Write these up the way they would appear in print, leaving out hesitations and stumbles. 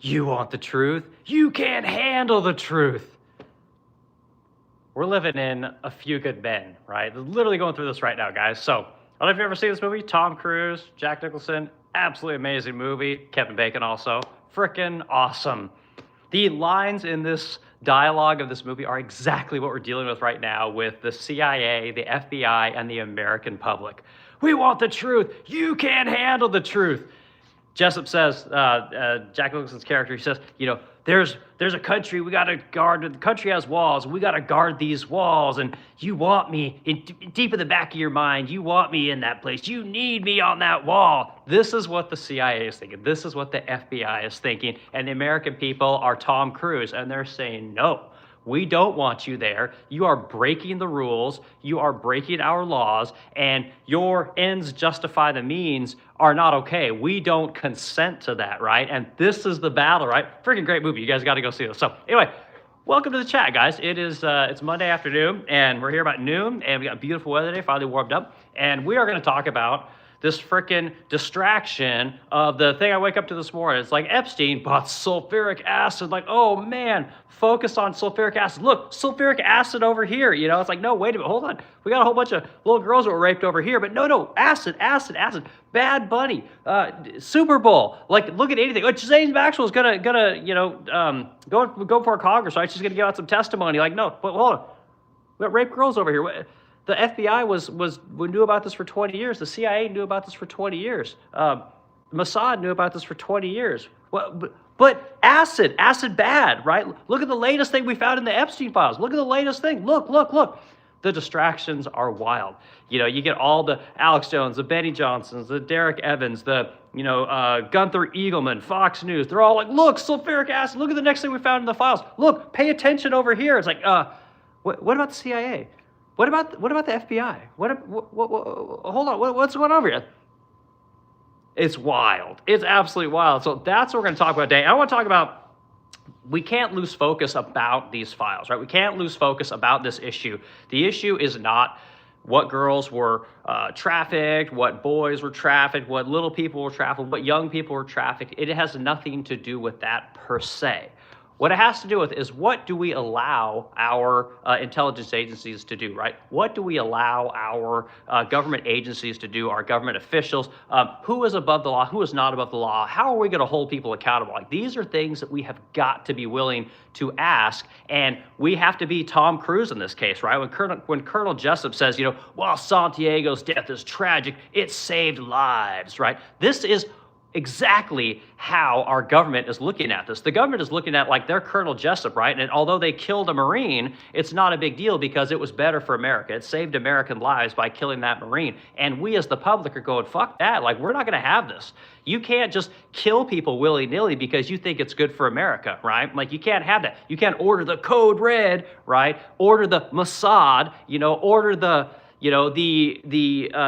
You want the truth? You can't handle the truth. We're living in A Few Good Men, right? Literally going through this right now, guys. So, I don't know if you've ever seen this movie. Tom Cruise, Jack Nicholson, absolutely amazing movie. Kevin Bacon also. Frickin' awesome. The lines in this dialogue of this movie are exactly what we're dealing with right now with the CIA, the FBI, and the American public. We want the truth. You can't handle the truth. Jessup says, Jack Nicholson's character, he says, there's a country, we got to guard, the country has walls, we got to guard these walls, and you want me, deep in the back of your mind, you want me in that place, you need me on that wall. This is what the CIA is thinking, this is what the FBI is thinking, and the American people are Tom Cruise, and they're saying, no, we don't want you there. You are breaking the rules. You are breaking our laws, and your ends justify the means are not okay. We don't consent to that, right? And this is the battle, right? Freaking great movie. You guys got to go see this. So anyway, welcome to the chat, guys. It's Monday afternoon, and we're here about noon, and we got beautiful weather today, finally warmed up, and we are going to talk about this frickin' distraction of the thing I wake up to this morning. It's like Epstein bought sulfuric acid. Like, oh man, focus on sulfuric acid. Look, sulfuric acid over here. It's like, no, wait a minute, hold on. We got a whole bunch of little girls that were raped over here, but no, acid. Bad Bunny, Super Bowl. Like, look at anything. James Maxwell's gonna go for Congress, right? She's gonna give out some testimony. Like, no, but hold on. We got rape girls over here. The FBI knew about this for 20 years. The CIA knew about this for 20 years. Mossad knew about this for 20 years. But acid bad, right? Look at the latest thing we found in the Epstein files. Look at the latest thing. Look. The distractions are wild. You get all the Alex Jones, the Benny Johnsons, the Derek Evans, the Gunther Eagleman, Fox News. They're all like, look, sulfuric acid. Look at the next thing we found in the files. Look, pay attention over here. It's like, what about the CIA? What about the FBI? Hold on, what's going on here? It's wild. It's absolutely wild. So that's what we're going to talk about today. I want to talk about, we can't lose focus about these files, right? We can't lose focus about this issue. The issue is not what girls were trafficked, what boys were trafficked, what little people were trafficked, what young people were trafficked. It has nothing to do with that per se. What it has to do with is, what do we allow our intelligence agencies to do, right? What do we allow our government agencies to do, our government officials? Who is above the law? Who is not above the law? How are we going to hold people accountable? Like, these are things that we have got to be willing to ask, and we have to be Tom Cruise in this case, right? When Colonel Jessup says, while Santiago's death is tragic, it saved lives, right? This is exactly how our government is looking at this. The government is looking at like they're Colonel Jessup, right? And although they killed a Marine, it's not a big deal because it was better for America. It saved American lives by killing that Marine. And we as the public are going, fuck that. Like, we're not going to have this. You can't just kill people willy-nilly because you think it's good for America, right? Like, you can't have that. You can't order the code red, right? Order the Mossad, order the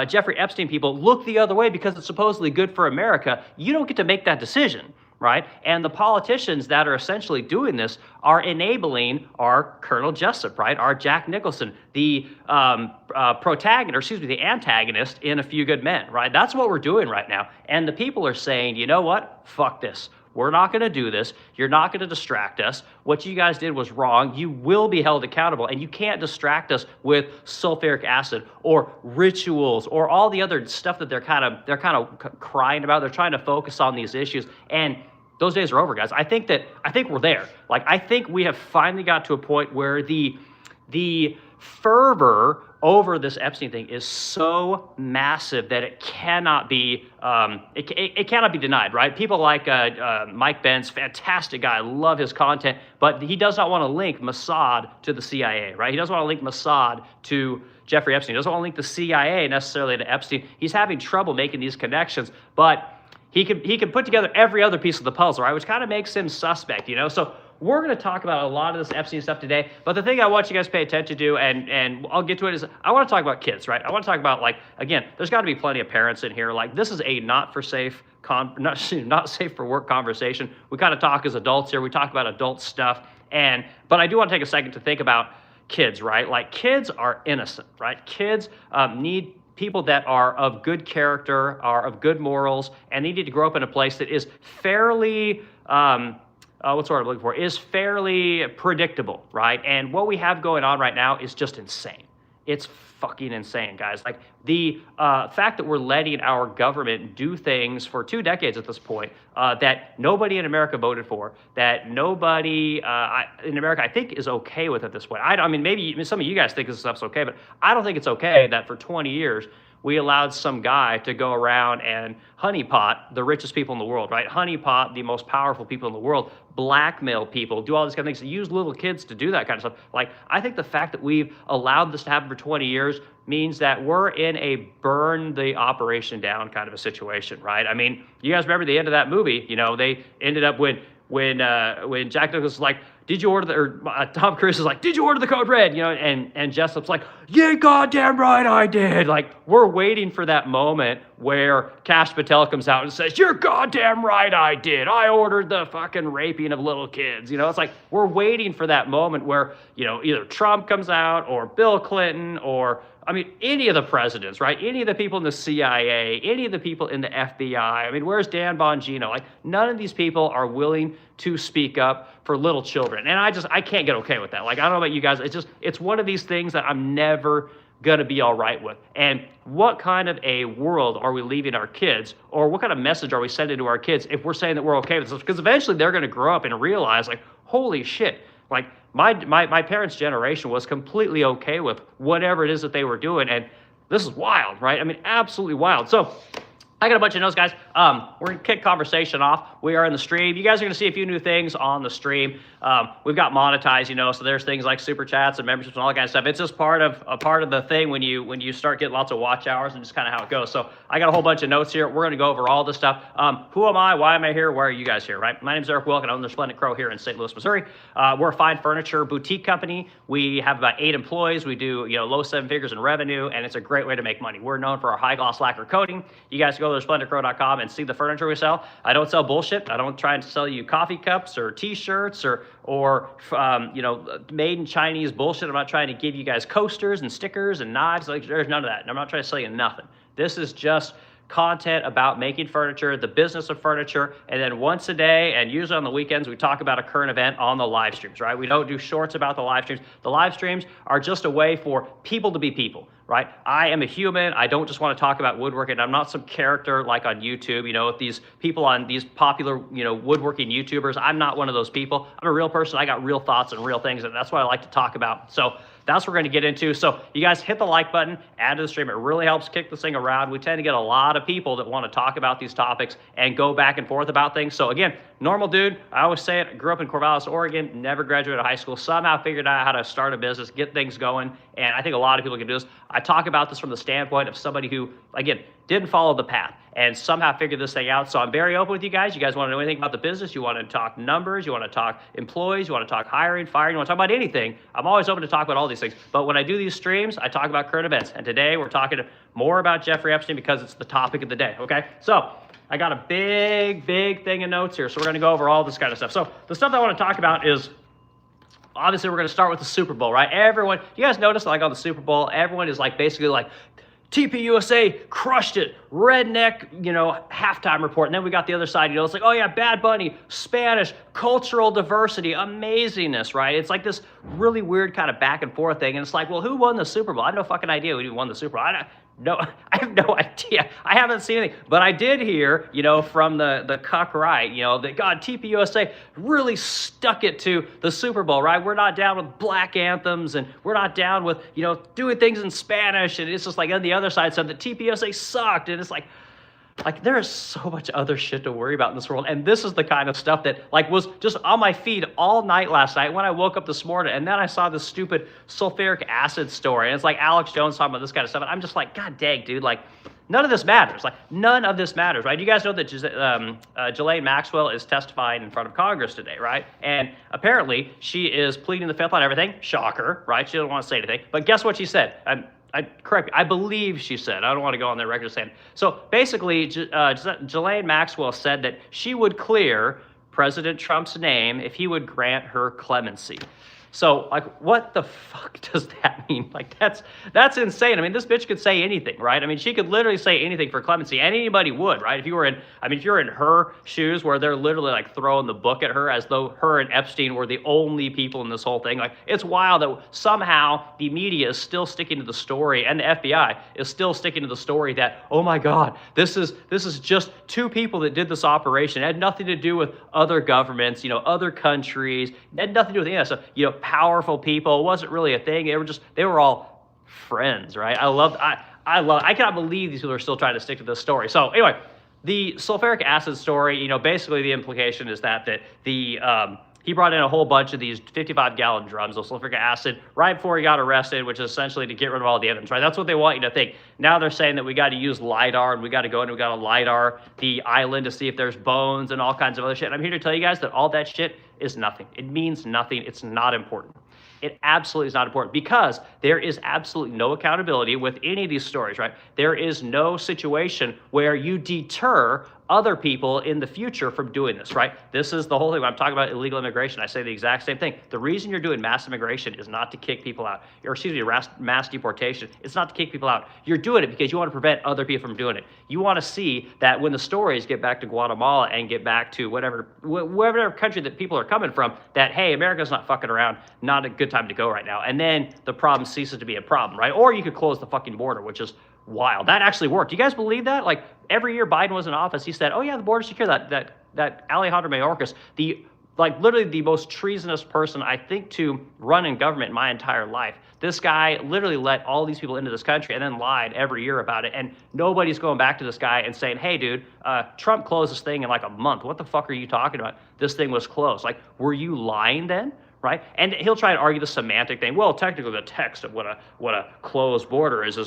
Jeffrey Epstein people look the other way because it's supposedly good for America. You don't get to make that decision, right? And the politicians that are essentially doing this are enabling our Colonel Jessup, right? Our Jack Nicholson, the the antagonist in A Few Good Men, right? That's what we're doing right now. And the people are saying, you know what? Fuck this. We're not going to do this. You're not going to distract us. What you guys did was wrong. You will be held accountable, and you can't distract us with sulfuric acid or rituals or all the other stuff that they're kind of crying about. They're trying to focus on these issues, and those days are over, guys. I think we're there. Like, I think we have finally got to a point where the fervor over this Epstein thing is so massive that it cannot be it cannot be denied, right? People like Mike Benz, fantastic guy, I love his content, but he does not want to link Mossad to the CIA, right? He doesn't want to link Mossad to Jeffrey Epstein. He doesn't want to link the CIA necessarily to Epstein. He's having trouble making these connections, but he can put together every other piece of the puzzle, right? Which kind of makes him suspect, So we're going to talk about a lot of this Epstein stuff today, but the thing I want you guys to pay attention to, and I'll get to it, is I want to talk about kids, right? I want to talk about, like, again, there's got to be plenty of parents in here. Like, this is a not safe for work conversation. We kind of talk as adults here. We talk about adult stuff, but I do want to take a second to think about kids, right? Like, kids are innocent, right? Kids need people that are of good character, are of good morals, and they need to grow up in a place that is fairly, what's the word I'm looking for, is fairly predictable, right? And what we have going on right now is just insane. It's fucking insane, guys. Like the fact that we're letting our government do things for 2 decades at this point that nobody in America voted for, that nobody in America I think is okay with at this point. I mean, maybe some of you guys think this stuff's okay, but I don't think it's okay that for 20 years we allowed some guy to go around and honeypot the richest people in the world, right? Honeypot the most powerful people in the world, blackmail people, do all these kind of things, use little kids to do that kind of stuff. Like, I think the fact that we've allowed this to happen for 20 years means that we're in a burn the operation down kind of a situation, right? I mean, you guys remember the end of that movie, you know, they ended up when Jack Nicholson was like, did you order the, or Tom Cruise is like, did you order the code red? You know, and Jessup's like, yeah, goddamn right I did. Like, we're waiting for that moment where Kash Patel comes out and says, you're goddamn right I did. I ordered the fucking raping of little kids. You know, it's like, we're waiting for that moment where, you know, either Trump comes out or Bill Clinton or, I mean, any of the presidents, right? Any of the people in the CIA, any of the people in the FBI. I mean, where's Dan Bongino? Like, none of these people are willing to speak up for little children. And I can't get okay with that. Like, I don't know about you guys. It's one of these things that I'm never going to be all right with. And what kind of a world are we leaving our kids, or what kind of message are we sending to our kids if we're saying that we're okay with this? Because eventually they're going to grow up and realize, like, holy shit, like, my parents' generation was completely okay with whatever it is that they were doing, and this is wild, right? I mean, absolutely wild. So I got a bunch of notes, guys. We're going to kick conversation off. We are in the stream. You guys are going to see a few new things on the stream. We've got monetized, you know, so there's things like super chats and memberships and all that kind of stuff. It's just part of the thing when you start getting lots of watch hours and just kind of how it goes. So I got a whole bunch of notes here. We're going to go over all this stuff. Who am I? Why am I here? Why are you guys here, right? My name is Eric Wilk, and I own the Splendid Crow here in St. Louis, Missouri. We're a fine furniture boutique company. We have about 8 employees. We do, you know, low 7 figures in revenue, and it's a great way to make money. We're known for our high gloss lacquer coating. You guys go to splendidcrow.com and see the furniture we sell. I don't sell bullshit. I don't try to sell you coffee cups or t-shirts or you know, made in Chinese bullshit. I'm not trying to give you guys coasters and stickers and knives. Like, there's none of that. And I'm not trying to sell you nothing. This is just content about making furniture, the business of furniture, and then once a day, and usually on the weekends, we talk about a current event on the live streams, right? We don't do shorts about the live streams. The live streams are just a way for people to be people, right? I am a human. I don't just want to talk about woodworking. I'm not some character like on YouTube, you know, with these people on these popular, you know, woodworking YouTubers. I'm not one of those people. I'm a real person. I got real thoughts and real things, and that's what I like to talk about. So that's what we're going to get into. So you guys hit the like button, add to the stream. It really helps kick this thing around. We tend to get a lot of people that want to talk about these topics and go back and forth about things. So again, normal dude, I always say it, I grew up in Corvallis, Oregon, never graduated high school, somehow figured out how to start a business, get things going, and I think a lot of people can do this. I talk about this from the standpoint of somebody who, again, didn't follow the path and somehow figured this thing out. So I'm very open with you guys. You guys want to know anything about the business? You want to talk numbers? You want to talk employees? You want to talk hiring, firing? You want to talk about anything? I'm always open to talk about all these things. But when I do these streams, I talk about current events. And today we're talking more about Jeffrey Epstein because it's the topic of the day, okay? So I got a big thing of notes here. So we're going to go over all this kind of stuff. So the stuff that I want to talk about is, obviously, we're going to start with the Super Bowl, right? Everyone, you guys notice, like, on the Super Bowl, everyone is like basically like, TPUSA crushed it, redneck, you know, halftime report. And then we got the other side, you know, it's like, oh yeah, Bad Bunny, Spanish, cultural diversity, amazingness, right? It's like this really weird kind of back and forth thing. And it's like, well, who won the Super Bowl? I have no fucking idea who won the Super Bowl. I have no idea. I haven't seen anything. But I did hear, you know, from the cuck right, you know, that God, TPUSA really stuck it to the Super Bowl, right? We're not down with black anthems, and we're not down with, you know, doing things in Spanish. And it's just like on the other side said that TPUSA sucked. And it's like there is so much other shit to worry about in this world. And this is the kind of stuff that like was just on my feed all night last night when I woke up this morning. And then I saw this stupid sulfuric acid story. And it's like Alex Jones talking about this kind of stuff. And I'm just like, God dang, dude, like none of this matters. Like none of this matters, right? You guys know that Ghislaine Maxwell is testifying in front of Congress today, right? And apparently she is pleading the fifth on everything. Shocker, right? She doesn't want to say anything. But guess what she said? I believe she said, I don't want to go on the record saying. So basically, Ghislaine Maxwell said that she would clear President Trump's name if he would grant her clemency. So, like, what the fuck does that mean? Like, that's insane. I mean, this bitch could say anything, right? I mean, she could literally say anything for clemency, and anybody would, right? If you were in, I mean, if you're in her shoes where they're literally like throwing the book at her as though her and Epstein were the only people in this whole thing, like, it's wild that somehow the media is still sticking to the story, and the FBI is still sticking to the story that, oh my God, this is just two people that did this operation. It had nothing to do with other governments, other countries. It had nothing to do with any of that stuff. Powerful people. It wasn't really a thing. They were all friends, right? I cannot believe these people are still trying to stick to this story. So anyway, the sulfuric acid story, basically the implication is that he brought in a whole bunch of these 55-gallon drums of sulfuric acid right before he got arrested, which is essentially to get rid of all the evidence, right? That's what they want you to think. Now they're saying that we got to use LiDAR, and we got to go in and we got to LiDAR the island to see if there's bones and all kinds of other shit. And I'm here to tell you guys that all that shit is nothing. It means nothing. It's not important. It absolutely is not important because there is absolutely no accountability with any of these stories, right? There is no situation where you deter other people in the future from doing this, right? This is the whole thing. When I'm talking about illegal immigration, I say the exact same thing. The reason you're doing mass immigration is not to kick people out, or excuse me, mass deportation. It's not to kick people out. You're doing it because you want to prevent other people from doing it. You want to see that when the stories get back to Guatemala and get back to whatever country that people are coming from, that, hey, America's not fucking around, not a good time to go right now. And then the problem ceases to be a problem, right? Or you could close the fucking border, which is wild. That actually worked. You guys believe that? Like, every year Biden was in office, he said, oh yeah, the border's secure. That Alejandro Mayorkas, literally the most treasonous person, I think, to run in government in my entire life. This guy literally let all these people into this country and then lied every year about it. And nobody's going back to this guy and saying, hey, dude, Trump closed this thing in like a month. What the fuck are you talking about? This thing was closed. Like, were you lying then? Right? And he'll try to argue the semantic thing. Well, technically the text of what a closed border is So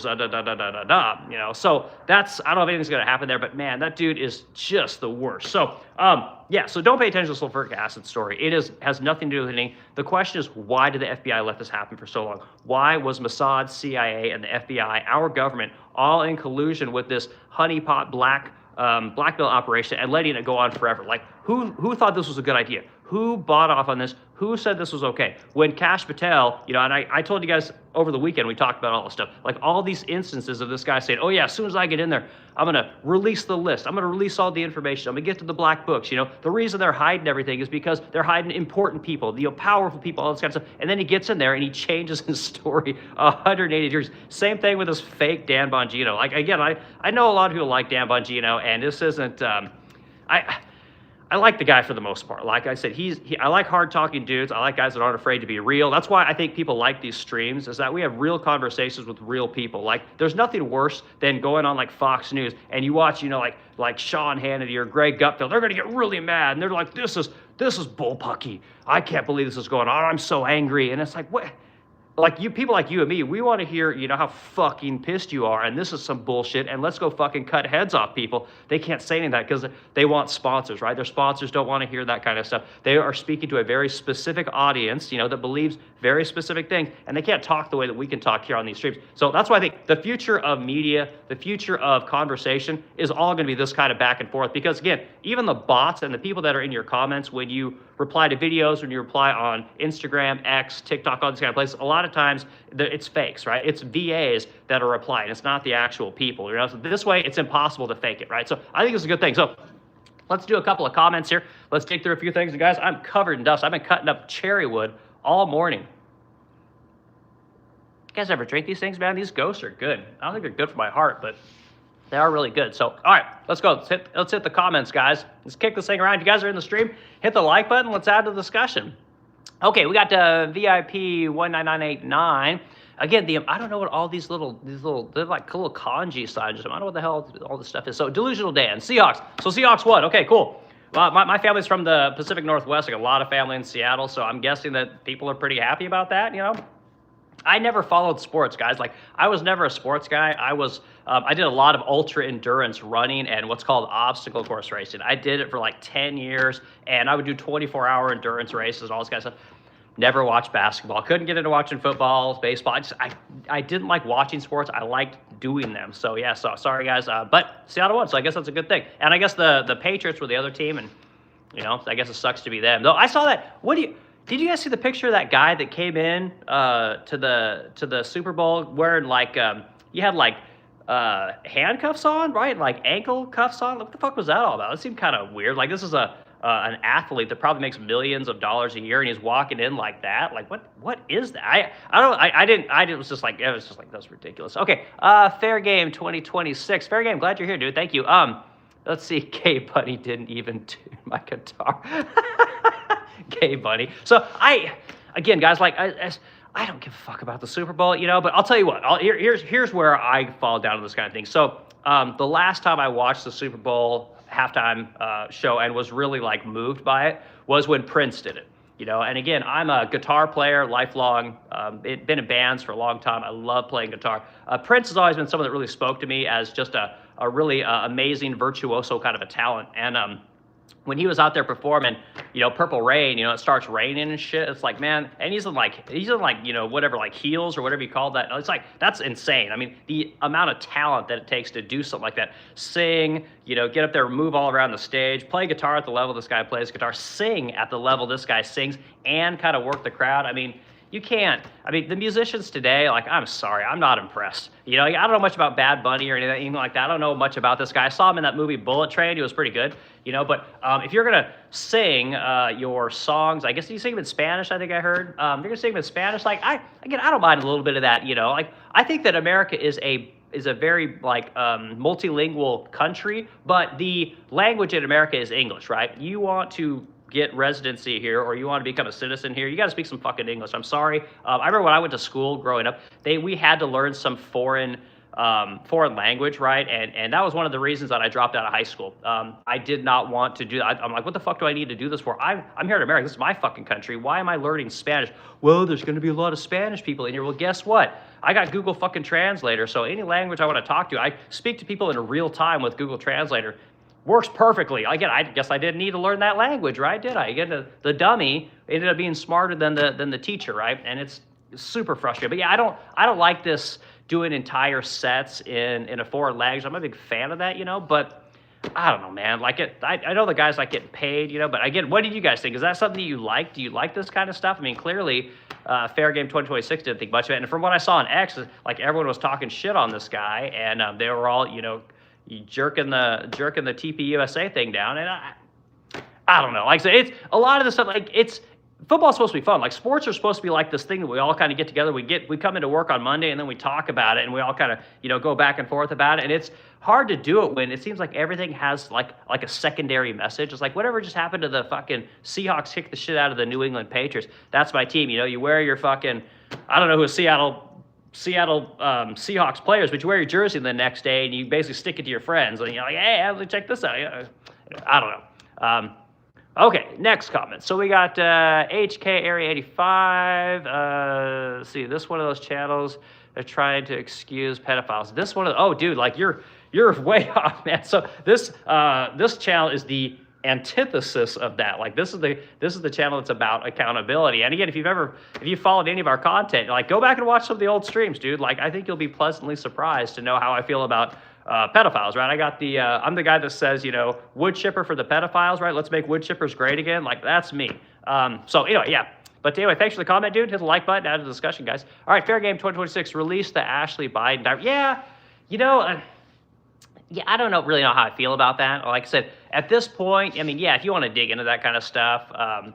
that's, I don't know if anything's going to happen there, but man, that dude is just the worst. So, so don't pay attention to the sulfuric acid story. It has nothing to do with anything. The question is, why did the FBI let this happen for so long? Why was Mossad, CIA, and the FBI, our government, all in collusion with this honeypot blackmail operation and letting it go on forever? Like, who thought this was a good idea? Who bought off on this? Who said this was okay? When Kash Patel, and I told you guys over the weekend, we talked about all this stuff, like all these instances of this guy saying, oh yeah, as soon as I get in there, I'm going to release the list. I'm going to release all the information. I'm going to get to the black books. The reason they're hiding everything is because they're hiding important people, powerful people, all this kind of stuff. And then he gets in there and he changes his story 180 degrees. Same thing with this fake Dan Bongino. Like, again, I know a lot of people like Dan Bongino, and this isn't, I like the guy for the most part. Like I said, I like hard-talking dudes. I like guys that aren't afraid to be real. That's why I think people like these streams, is that we have real conversations with real people. Like, there's nothing worse than going on like Fox News and you watch, like Sean Hannity or Greg Gutfeld. They're gonna get really mad and they're like, this is bullpucky. I can't believe this is going on. I'm so angry. And it's like, what? Like, people like you and me, we want to hear, how fucking pissed you are, and this is some bullshit, and let's go fucking cut heads off people. They can't say any of that because they want sponsors, right? Their sponsors don't want to hear that kind of stuff. They are speaking to a very specific audience, that believes very specific things, and they can't talk the way that we can talk here on these streams. So that's why I think the future of media, the future of conversation is all going to be this kind of back and forth, because again, even the bots and the people that are in your comments when you reply to videos, when you reply on Instagram, X, TikTok, all these kind of places, a lot of times it's fakes, right? It's VAs that are replying. It's not the actual people. So this way, it's impossible to fake it, right? So I think it's a good thing. So let's do a couple of comments here. Let's dig through a few things. And guys, I'm covered in dust. I've been cutting up cherry wood all morning. You guys ever drink these things, man? These ghosts are good. I don't think they're good for my heart, but they are really good. So, all right, let's go. Let's hit the comments, guys. Let's kick this thing around. If you guys are in the stream, hit the like button. Let's add to the discussion. Okay, we got VIP 19989. Again, I don't know what all these little, they're like little kanji signs. I don't know what the hell all this stuff is. So, Delusional Dan, Seahawks. So, Seahawks won. Okay, cool. Well, my family's from the Pacific Northwest. I got a lot of family in Seattle, so I'm guessing that people are pretty happy about that, I never followed sports, guys. Like, I was never a sports guy. I did a lot of ultra endurance running and what's called obstacle course racing. I did it for like 10 years, and I would do 24-hour endurance races and all this kind of stuff. Never watched basketball. Couldn't get into watching football, baseball. I didn't like watching sports. I liked doing them. So yeah, sorry guys. But Seattle won, so I guess that's a good thing. And I guess the Patriots were the other team, and I guess it sucks to be them. Though I saw that. Did you guys see the picture of that guy that came in to the Super Bowl wearing like he had like handcuffs on, right? Like ankle cuffs on. What the fuck was that all about? It seemed kind of weird. Like this is a an athlete that probably makes millions of dollars a year, and he's walking in like that. Like what is that? I didn't. It was just like that's ridiculous. Okay, fair game 2026. Fair game. Glad you're here, dude. Thank you. Let's see. Gay Bunny didn't even tune my guitar. Gay Bunny. So again, guys, like I don't give a fuck about the Super Bowl, you know. But I'll tell you what. Here's where I fall down to this kind of thing. So the last time I watched the Super Bowl halftime show and was really like moved by it was when Prince did it, you know. And again, I'm a guitar player, lifelong, been in bands for a long time. I love playing guitar. Prince has always been someone that really spoke to me as just a really amazing virtuoso kind of a talent. And when he was out there performing, you know, Purple Rain, you know, it starts raining and shit. It's like, man, and he's in like, you know, whatever, like heels or whatever you call that. It's like, that's insane. I mean, the amount of talent that it takes to do something like that, sing, you know, get up there, move all around the stage, play guitar at the level this guy plays guitar, sing at the level this guy sings, and kind of work the crowd. I mean, you can't. I mean, the musicians today, like, I'm sorry, I'm not impressed. You know, I don't know much about Bad Bunny or anything like that. I don't know much about this guy. I saw him in that movie Bullet Train. He was pretty good, you know. But if you're going to sing your songs, I guess you sing them in Spanish, I think I heard. If you're going to sing them in Spanish, like, I don't mind a little bit of that, you know. Like, I think that America is a very, like, multilingual country, but the language in America is English, right? You want to get residency here or you want to become a citizen here, you got to speak some fucking English. I'm sorry. I remember when I went to school growing up, we had to learn some foreign language, right? And that was one of the reasons that I dropped out of high school. I did not want to do that. I'm like, what the fuck do I need to do this for? I'm here in America. This is my fucking country. Why am I learning Spanish? Well, there's going to be a lot of Spanish people in here. Well, guess what? I got Google fucking Translator. So any language I want to talk to, I speak to people in real time with Google Translator. Works perfectly. Again, I guess I didn't need to learn that language, right? Did I? Again, the dummy ended up being smarter than the teacher, right? And it's super frustrating. But yeah, I don't like this doing entire sets in a foreign language. I'm a big fan of that, you know. But I don't know, man. Like I know the guys like getting paid, you know. But again, what did you guys think? Is that something that you like? Do you like this kind of stuff? I mean, clearly, Fair Game 2026 didn't think much of it. And from what I saw on X, like everyone was talking shit on this guy, and they were all, you know, jerking the TPUSA thing down, and I don't know. Like I said, it's a lot of this stuff. Like football's supposed to be fun. Like sports are supposed to be like this thing that we all kind of get together. We come into work on Monday and then we talk about it and we all kind of, you know, go back and forth about it. And it's hard to do it when it seems like everything has like a secondary message. It's like whatever just happened to the fucking Seahawks kick the shit out of the New England Patriots. That's my team. You know, you wear your fucking, I don't know who Seattle Seahawks players, but you wear your jersey the next day and you basically stick it to your friends and you're like, hey, check this out. I don't know. Okay, next comment. So we got HK Area 85. Let's see, this one of those channels are trying to excuse pedophiles. This one, oh, dude, like you're way off, man. So this channel is the antithesis of that. Like this is the channel that's about accountability. And again, if you followed any of our content, like go back and watch some of the old streams, dude. Like I think you'll be pleasantly surprised to know how I feel about pedophiles, right? I got I'm the guy that says, you know, wood chipper for the pedophiles, right? Let's make wood chippers great again. Like that's me. So anyway, yeah. But anyway, thanks for the comment, dude. Hit the like button, add to the discussion, guys. All right, Fair Game 2026, release the Ashley Biden. Yeah, you know, yeah, I don't really know how I feel about that. Like I said, at this point, I mean, yeah, if you want to dig into that kind of stuff,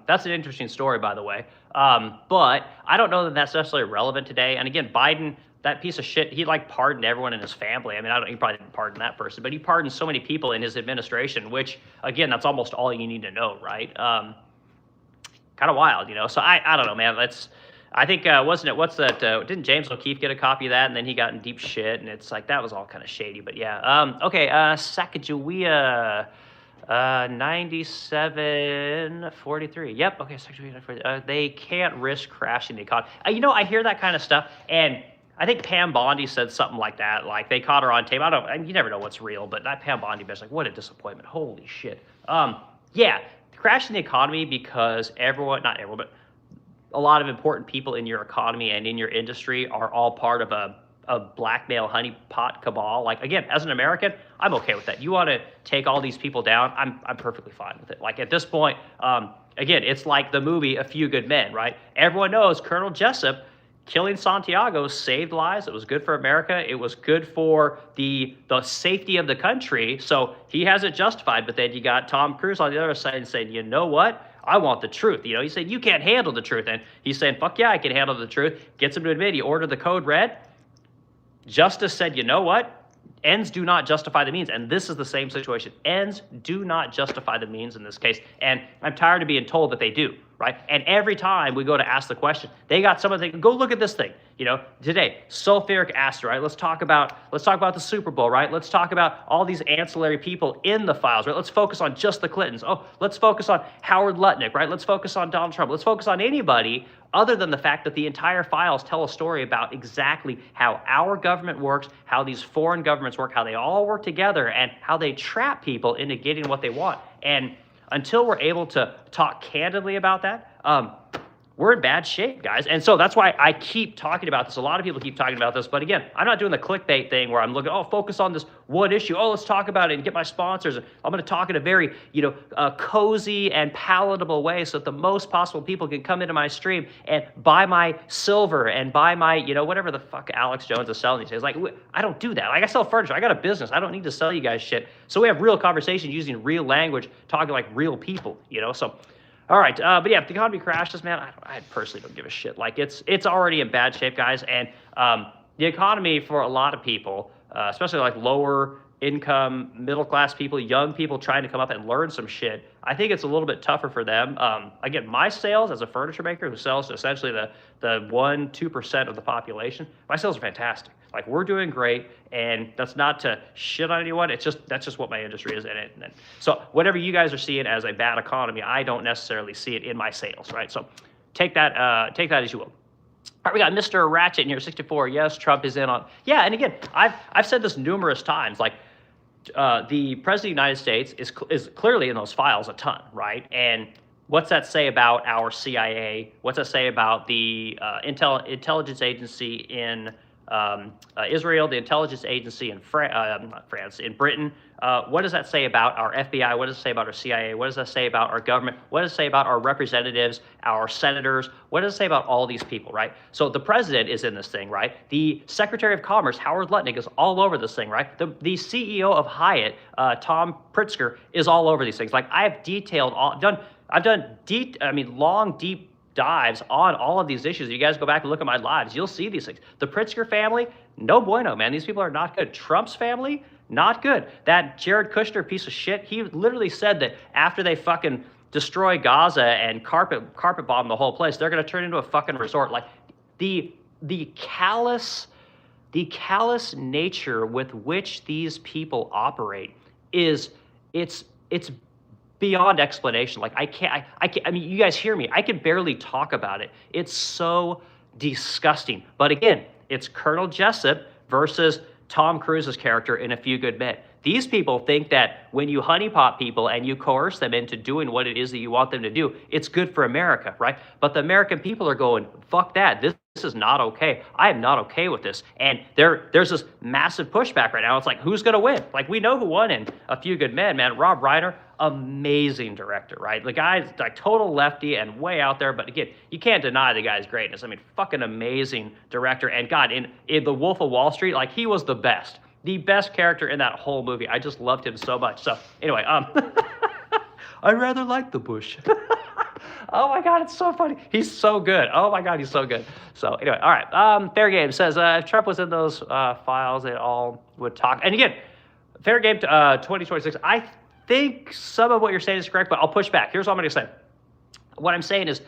that's an interesting story, by the way. But I don't know that that's necessarily relevant today. And again, Biden, that piece of shit, he like pardoned everyone in his family. I mean, he probably didn't pardon that person, but he pardoned so many people in his administration, which, again, that's almost all you need to know, right? Kind of wild, you know? So I don't know, man. I think, wasn't it, what's that, didn't James O'Keefe get a copy of that, and then he got in deep shit, and it's like, that was all kind of shady, but yeah. Okay, Sacagawea, 9743. Yep, okay, Sacagawea, they can't risk crashing the economy. You know, I hear that kind of stuff, and I think Pam Bondi said something like that, like they caught her on tape. You never know what's real, but that Pam Bondi bitch, like, what a disappointment, holy shit. Yeah, crashing the economy because not everyone, but a lot of important people in your economy and in your industry are all part of a a blackmail honeypot cabal. Like, again, as an American, I'm okay with that. You want to take all these people down, I'm perfectly fine with it. Like, at this point, again, it's like the movie A Few Good Men, right? Everyone knows Colonel Jessup killing Santiago saved lives. It was good for America. It was good for the safety of the country. So he has it justified. But then you got Tom Cruise on the other side saying, you know what? I want the truth. You know, he said, you can't handle the truth. And he's saying, fuck yeah, I can handle the truth. Gets him to admit he ordered the code red. Justice said, you know what? Ends do not justify the means. And this is the same situation. Ends do not justify the means in this case. And I'm tired of being told that they do, right? And every time we go to ask the question, they got someone thinking, go look at this thing. You know, today, sulfuric acid, right? Let's talk about the Super Bowl, right? Let's talk about all these ancillary people in the files, right? Let's focus on just the Clintons. Oh, let's focus on Howard Lutnick, right? Let's focus on Donald Trump. Let's focus on anybody other than the fact that the entire files tell a story about exactly how our government works, how these foreign governments work, how they all work together, and how they trap people into getting what they want. And until we're able to talk candidly about that, we're in bad shape, guys. And so that's why I keep talking about this. A lot of people keep talking about this. But again, I'm not doing the clickbait thing where I'm looking, focus on this one issue. Oh, let's talk about it and get my sponsors. I'm going to talk in a very, cozy and palatable way so that the most possible people can come into my stream and buy my silver and buy my, whatever the fuck Alex Jones is selling these days. Like, I don't do that. Like, I sell furniture. I got a business. I don't need to sell you guys shit. So we have real conversations using real language, talking like real people, so... All right, but yeah, if the economy crashes, man, I personally don't give a shit. Like, it's already in bad shape, guys, and the economy for a lot of people, especially like lower income, middle class people, young people trying to come up and learn some shit, I think it's a little bit tougher for them. Again, my sales as a furniture maker who sells to essentially the 1-2% of the population, my sales are fantastic. Like, we're doing great, and that's not to shit on anyone. That's just what my industry is in it. And so whatever you guys are seeing as a bad economy, I don't necessarily see it in my sales, right? So take that as you will. All right, we got Mr. Ratchet in here, 64. Yes, Trump is in on. Yeah, and again, I've said this numerous times. Like, the president of the United States is clearly in those files a ton, right? And what's that say about our CIA? What's that say about the intelligence agency in Israel, the intelligence agency in France, in Britain? What does that say about our FBI? What does it say about our CIA? What does that say about our government? What does it say about our representatives, our senators? What does it say about all these people, right? So the president is in this thing, right? The Secretary of Commerce, Howard Lutnick, is all over this thing, right? The CEO of Hyatt, Tom Pritzker, is all over these things. Like, I've detailed I've done long, deep dives on all of these issues. If you guys go back and look at my lives, you'll see these things. The Pritzker family, no bueno, man. These people are not good. Trump's family, not good. That Jared Kushner piece of shit, he literally said that after they fucking destroy Gaza and carpet bomb the whole place, they're going to turn into a fucking resort. Like, the callous nature with which these people operate it's beyond explanation. Like, I can't, I mean, you guys hear me. I can barely talk about it. It's so disgusting. But again, it's Colonel Jessup versus Tom Cruise's character in A Few Good Men. These people think that when you honeypot people and you coerce them into doing what it is that you want them to do, it's good for America, right? But the American people are going, fuck that. This is not okay. I am not okay with this. And there's this massive pushback right now. It's like, who's going to win? Like, we know who won in A Few Good Men, man. Rob Reiner, amazing director, right? The guy's like total lefty and way out there. But again, you can't deny the guy's greatness. I mean, fucking amazing director. And God, in The Wolf of Wall Street, like, he was the best character in that whole movie. I just loved him so much. So anyway, I rather like the Bush. Oh my God, it's so funny. He's so good. Oh my God, he's so good. So anyway, all right. Fair Game says, if Trump was in those files, they all would talk. And again, Fair Game 2026, I think some of what you're saying is correct, but I'll push back. Here's what I'm going to say. What I'm saying is,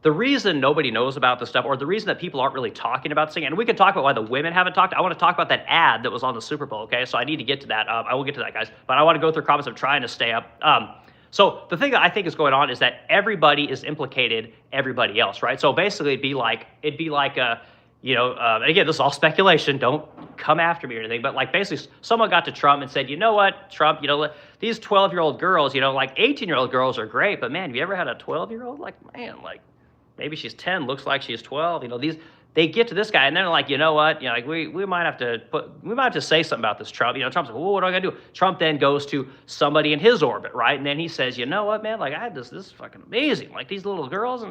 the reason nobody knows about this stuff, or the reason that people aren't really talking about this thing, and we can talk about why the women haven't talked. I want to talk about that ad that was on the Super Bowl, okay? So I need to get to that. I will get to that, guys. But I want to go through comments. I'm trying to stay up. So the thing that I think is going on is that everybody is implicated everybody else, right? So basically it'd be like again, this is all speculation. Don't come after me or anything. But like, basically someone got to Trump and said, you know what, Trump, these 12-year-old girls, like 18-year-old girls are great, but man, have you ever had a 12-year-old? Like, man, like, maybe she's 10, looks like she's 12. They get to this guy and they're like, you know what? Like we might have to say something about this Trump. Trump's like, well, what am I gonna do? Trump then goes to somebody in his orbit, right? And then he says, you know what, man? Like I had this is fucking amazing. Like these little girls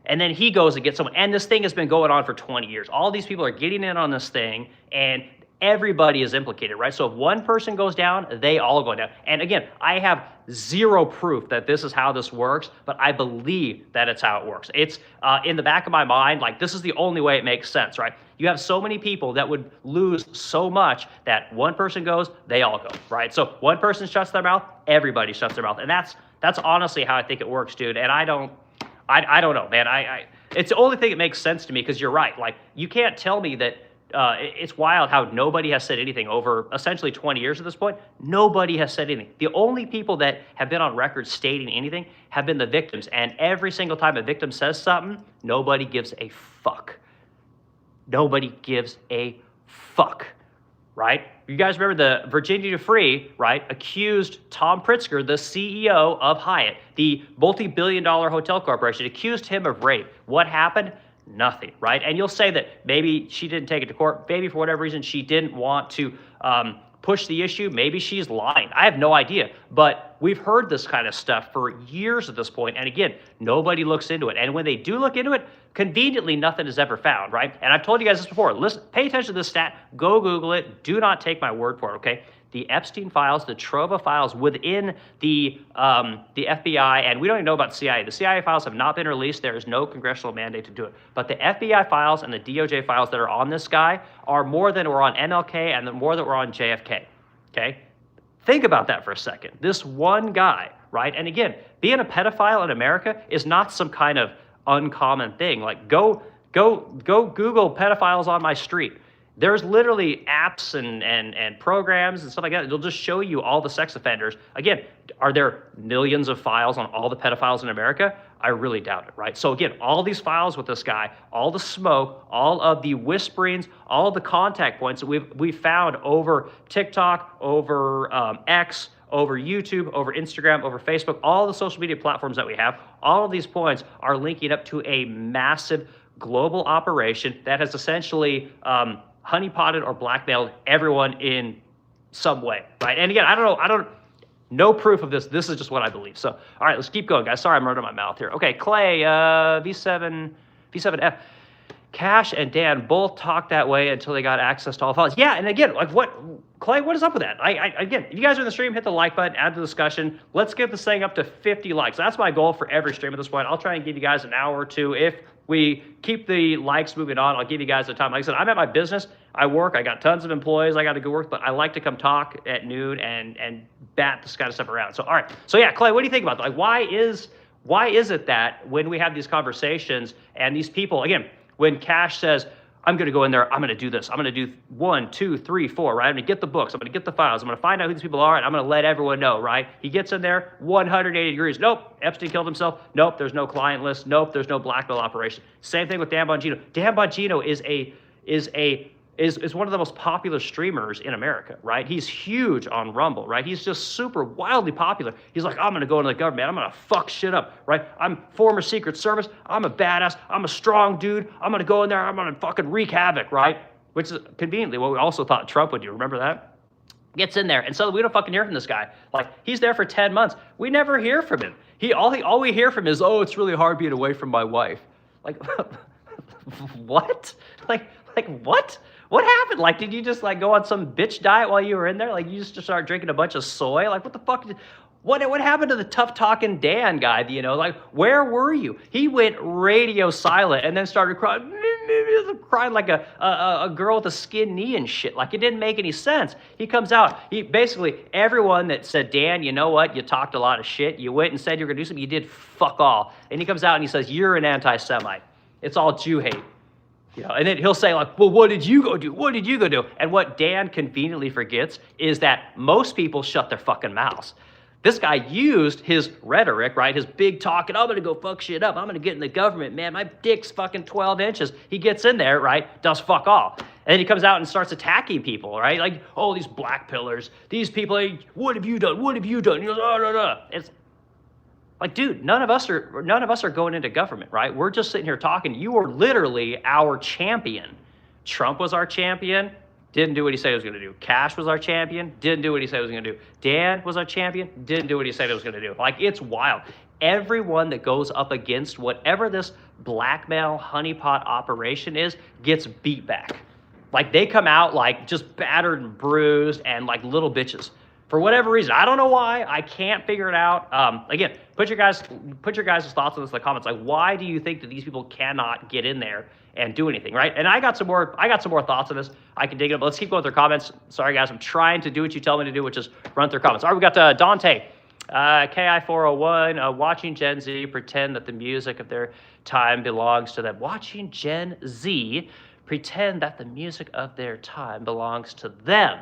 and then he goes and gets someone. And this thing has been going on for 20 years. All these people are getting in on this thing, and everybody is implicated, right? So if one person goes down, they all go down. And again, I have zero proof that this is how this works, but I believe that it's how it works. It's in the back of my mind, like this is the only way it makes sense, right? You have so many people that would lose so much that one person goes, they all go, right? So one person shuts their mouth, everybody shuts their mouth. And that's honestly how I think it works, dude. And I don't know, man. It's the only thing that makes sense to me, because you're right. Like, you can't tell me that it's wild how nobody has said anything over essentially 20 years at this point. Nobody has said anything. The only people that have been on record stating anything have been the victims. And every single time a victim says something, nobody gives a fuck. Nobody gives a fuck, right? You guys remember the Virginia Free, right, accused Tom Pritzker, the CEO of Hyatt, the multi-billion-dollar hotel corporation, accused him of rape. What happened? Nothing, right? And you'll say that maybe she didn't take it to court. Maybe for whatever reason she didn't want to push the issue. Maybe she's lying. I have no idea. But we've heard this kind of stuff for years at this point. And again, nobody looks into it. And when they do look into it, conveniently, nothing is ever found, right? And I've told you guys this before. Listen, pay attention to this stat. Go Google it. Do not take my word for it, okay? The Epstein files, the Trova files within the FBI, and we don't even know about the CIA. The CIA files have not been released. There is no congressional mandate to do it. But the FBI files and the DOJ files that are on this guy are more than were on MLK and more than were on JFK, okay? Think about that for a second. This one guy, right? And again, being a pedophile in America is not some kind of uncommon thing. Like, go Google pedophiles on my street. There's literally apps and programs and stuff like that. It'll just show you all the sex offenders. Again, are there millions of files on all the pedophiles in America? I really doubt it, right? So again, all these files with this guy, all the smoke, all of the whisperings, all of the contact points that we've found over TikTok, over X, over YouTube, over Instagram, over Facebook, all the social media platforms that we have, all of these points are linking up to a massive global operation that has essentially honeypotted or blackmailed everyone in some way, right? And again, I don't know, no proof of this. This is just what I believe. So, all right, let's keep going, guys. Sorry, I'm running my mouth here. Okay, Clay, V7F. Cash and Dan both talked that way until they got access to all files. Yeah, and again, like what, Clay, what is up with that? Again, if you guys are in the stream, hit the like button, add to the discussion. Let's get this thing up to 50 likes. That's my goal for every stream at this point. I'll try and give you guys an hour or two. If we keep the likes moving on, I'll give you guys the time. Like I said, I'm at my business. I work. I got tons of employees. I got to go work, but I like to come talk at noon and bat this kind of stuff around. So, all right. So, yeah, Clay, what do you think about that? Like, why is it that when we have these conversations and these people, again, when Cash says, I'm going to go in there, I'm going to do this, I'm going to do 1, 2, 3, 4, right? I'm going to get the books, I'm going to get the files, I'm going to find out who these people are, and I'm going to let everyone know, right? He gets in there, 180 degrees. Nope, Epstein killed himself. Nope, there's no client list. Nope, there's no blackmail operation. Same thing with Dan Bongino. Dan Bongino is one of the most popular streamers in America, right? He's huge on Rumble, right? He's just super wildly popular. He's like, I'm going to go into the government. I'm going to fuck shit up, right? I'm former Secret Service. I'm a badass. I'm a strong dude. I'm going to go in there. I'm going to fucking wreak havoc, right? Which is conveniently what we also thought Trump would do. Remember that? Gets in there. And so we don't fucking hear from this guy. Like, he's there for 10 months. We never hear from him. All we hear from him is, oh, it's really hard being away from my wife. Like, what? Like what? What happened? Like, did you just like go on some bitch diet while you were in there? Like, you just start drinking a bunch of soy? Like, what the fuck? What happened to the tough talking Dan guy? You know, like, where were you? He went radio silent and then started crying like a girl with a skin knee and shit. Like, it didn't make any sense. He comes out. He basically, everyone that said, Dan, you know what? You talked a lot of shit. You went and said you were gonna do something. You did fuck all. And he comes out and he says, you're an anti-Semite. It's all Jew hate. You know, and then he'll say, like, well, what did you go do? What did you go do? And what Dan conveniently forgets is that most people shut their fucking mouths. This guy used his rhetoric, right? His big talk, and I'm going to go fuck shit up. I'm going to get in the government, man. My dick's fucking 12 inches. He gets in there, right? Does fuck all. And then he comes out and starts attacking people, right? Like, oh, these black pillars, these people, hey, what have you done? What have you done? He goes, oh, no. Like, dude, none of us are going into government, right? We're just sitting here talking. You are literally our champion. Trump was our champion, didn't do what he said he was going to do. Cash was our champion, didn't do what he said he was going to do. Dan was our champion, didn't do what he said he was going to do. Like, it's wild. Everyone that goes up against whatever this blackmail honeypot operation is gets beat back. Like, they come out like just battered and bruised and like little bitches. For whatever reason, I don't know why. I can't figure it out. Again, put your guys' thoughts on this in the comments. Like, why do you think that these people cannot get in there and do anything, right? And I got some more thoughts on this. I can dig it up. Let's keep going through comments. Sorry, guys. I'm trying to do what you tell me to do, which is run through comments. All right, we got Dante, KI401, watching Gen Z pretend that the music of their time belongs to them. Watching Gen Z pretend that the music of their time belongs to them.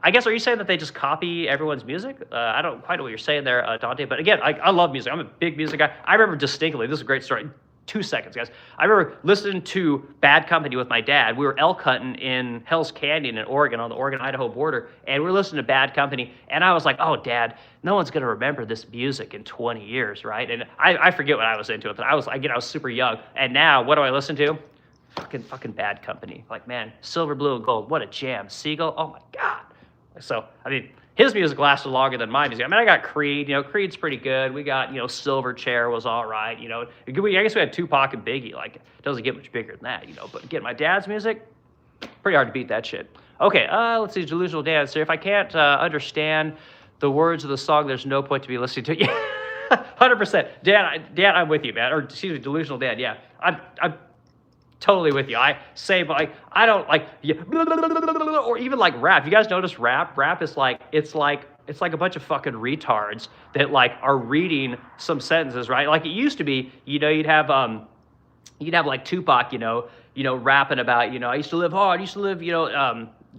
I guess, are you saying that they just copy everyone's music? I don't quite know what you're saying there, Dante. But again, I love music. I'm a big music guy. I remember distinctly, this is a great story. 2 seconds, guys. I remember listening to Bad Company with my dad. We were elk hunting in Hell's Canyon in Oregon, on the Oregon-Idaho border, and we were listening to Bad Company, and I was like, oh, Dad, no one's going to remember this music in 20 years, right? And I forget what I was into it, but I was super young. And now, what do I listen to? Fucking Bad Company. Like, man, Silver, Blue, and Gold, what a jam. Seagull, oh my God. So, I mean, his music lasted longer than my music. I mean, I got Creed. Creed's pretty good. We got, Silverchair was all right. I guess we had Tupac and Biggie. Like, it doesn't get much bigger than that, But again, my dad's music, pretty hard to beat that shit. Okay, let's see, Delusional Dan. So if I can't understand the words of the song, there's no point to be listening to it. Yeah, 100%. Dan, I'm with you, man. Or, excuse me, Delusional Dan, yeah. I'm totally with you. I say, but like, I don't like, or even like rap. You guys notice rap? Rap is like, it's like a bunch of fucking retards that like are reading some sentences, right? Like it used to be, you'd have like Tupac, rapping about, I used to live hard, I used to live,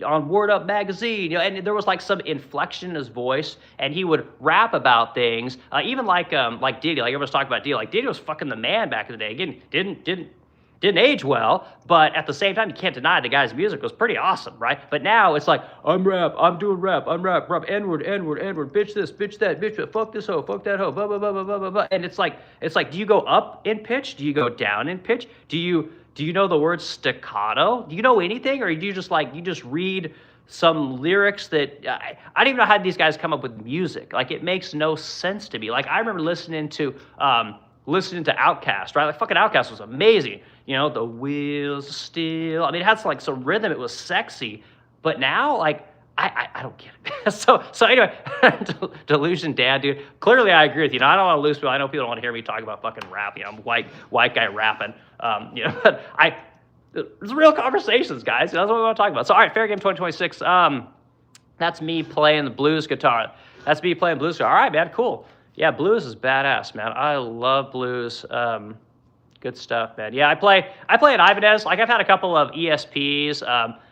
on Word Up magazine, and there was like some inflection in his voice, and he would rap about things, even like Diddy, like everyone's talking about Diddy. Like Diddy was fucking the man back in the day. Again, didn't age well, but at the same time, you can't deny the guy's music was pretty awesome, right? But now it's like, I'm doing rap, N-word, bitch this, bitch that, bitch that, fuck this hoe, fuck that hoe, blah, blah, blah, blah, blah, blah, blah. And it's like, do you go up in pitch? Do you go down in pitch? Do you know the word staccato? Do you know anything? Or do you just read some lyrics that, I don't even know how these guys come up with music. Like, it makes no sense to me. Like, I remember listening to Outkast, right? Like, fucking Outkast was amazing. The wheels of steel. I mean, it had some rhythm. It was sexy. But now, like, I don't get it. So anyway, Delusion Dad, dude. Clearly, I agree with you. I don't want to lose people. I know people don't want to hear me talk about fucking rap. I'm white guy rapping. But it's real conversations, guys. That's what we want to talk about. So, all right, Fair Game 2026. That's me playing the blues guitar. All right, man, cool. Yeah, blues is badass, man. I love blues. Good stuff, man. Yeah, I play at Ibanez. Like, I've had a couple of ESPs.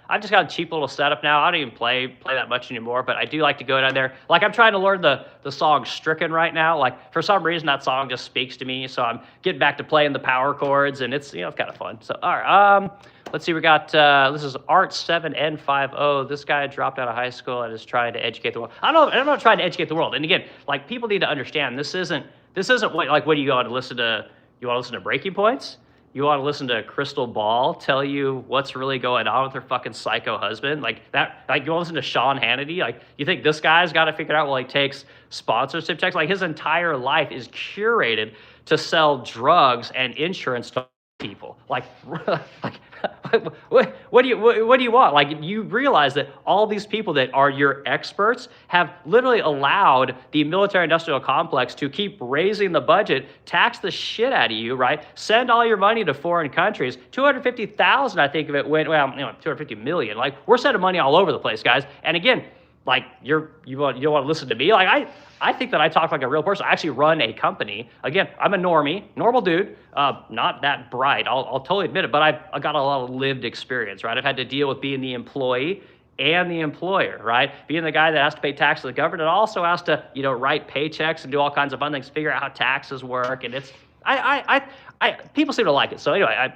I've just got a cheap little setup now. I don't even play that much anymore, but I do like to go down there. Like, I'm trying to learn the song Stricken right now. Like, for some reason, that song just speaks to me, so I'm getting back to playing the power chords, and it's, it's kind of fun. So, all right, let's see. We got, this is Art7N50. This guy dropped out of high school and is trying to educate the world. I'm not trying to educate the world. And again, like, people need to understand, this isn't what do you want to listen to? You want to listen to Breaking Points? You want to listen to Crystal Ball tell you what's really going on with her fucking psycho husband? Like that, like you want to listen to Sean Hannity? Like, you think this guy's got to figure out while he takes sponsorship checks? Like, his entire life is curated to sell drugs and insurance to people. Like what do you want? Like, you realize that all these people that are your experts have literally allowed the military-industrial complex to keep raising the budget, tax the shit out of you, right? Send all your money to foreign countries. 250,000, I think of it went, 250 million. Like, we're sending money all over the place, guys. And again, like, you don't want to listen to me? Like, I think that I talk like a real person. I actually run a company. Again, I'm a normal dude, not that bright. I'll totally admit it, but I've got a lot of lived experience, right? I've had to deal with being the employee and the employer, right? Being the guy that has to pay tax to the government and also has to, write paychecks and do all kinds of fun things, figure out how taxes work. And it's, people seem to like it. So anyway,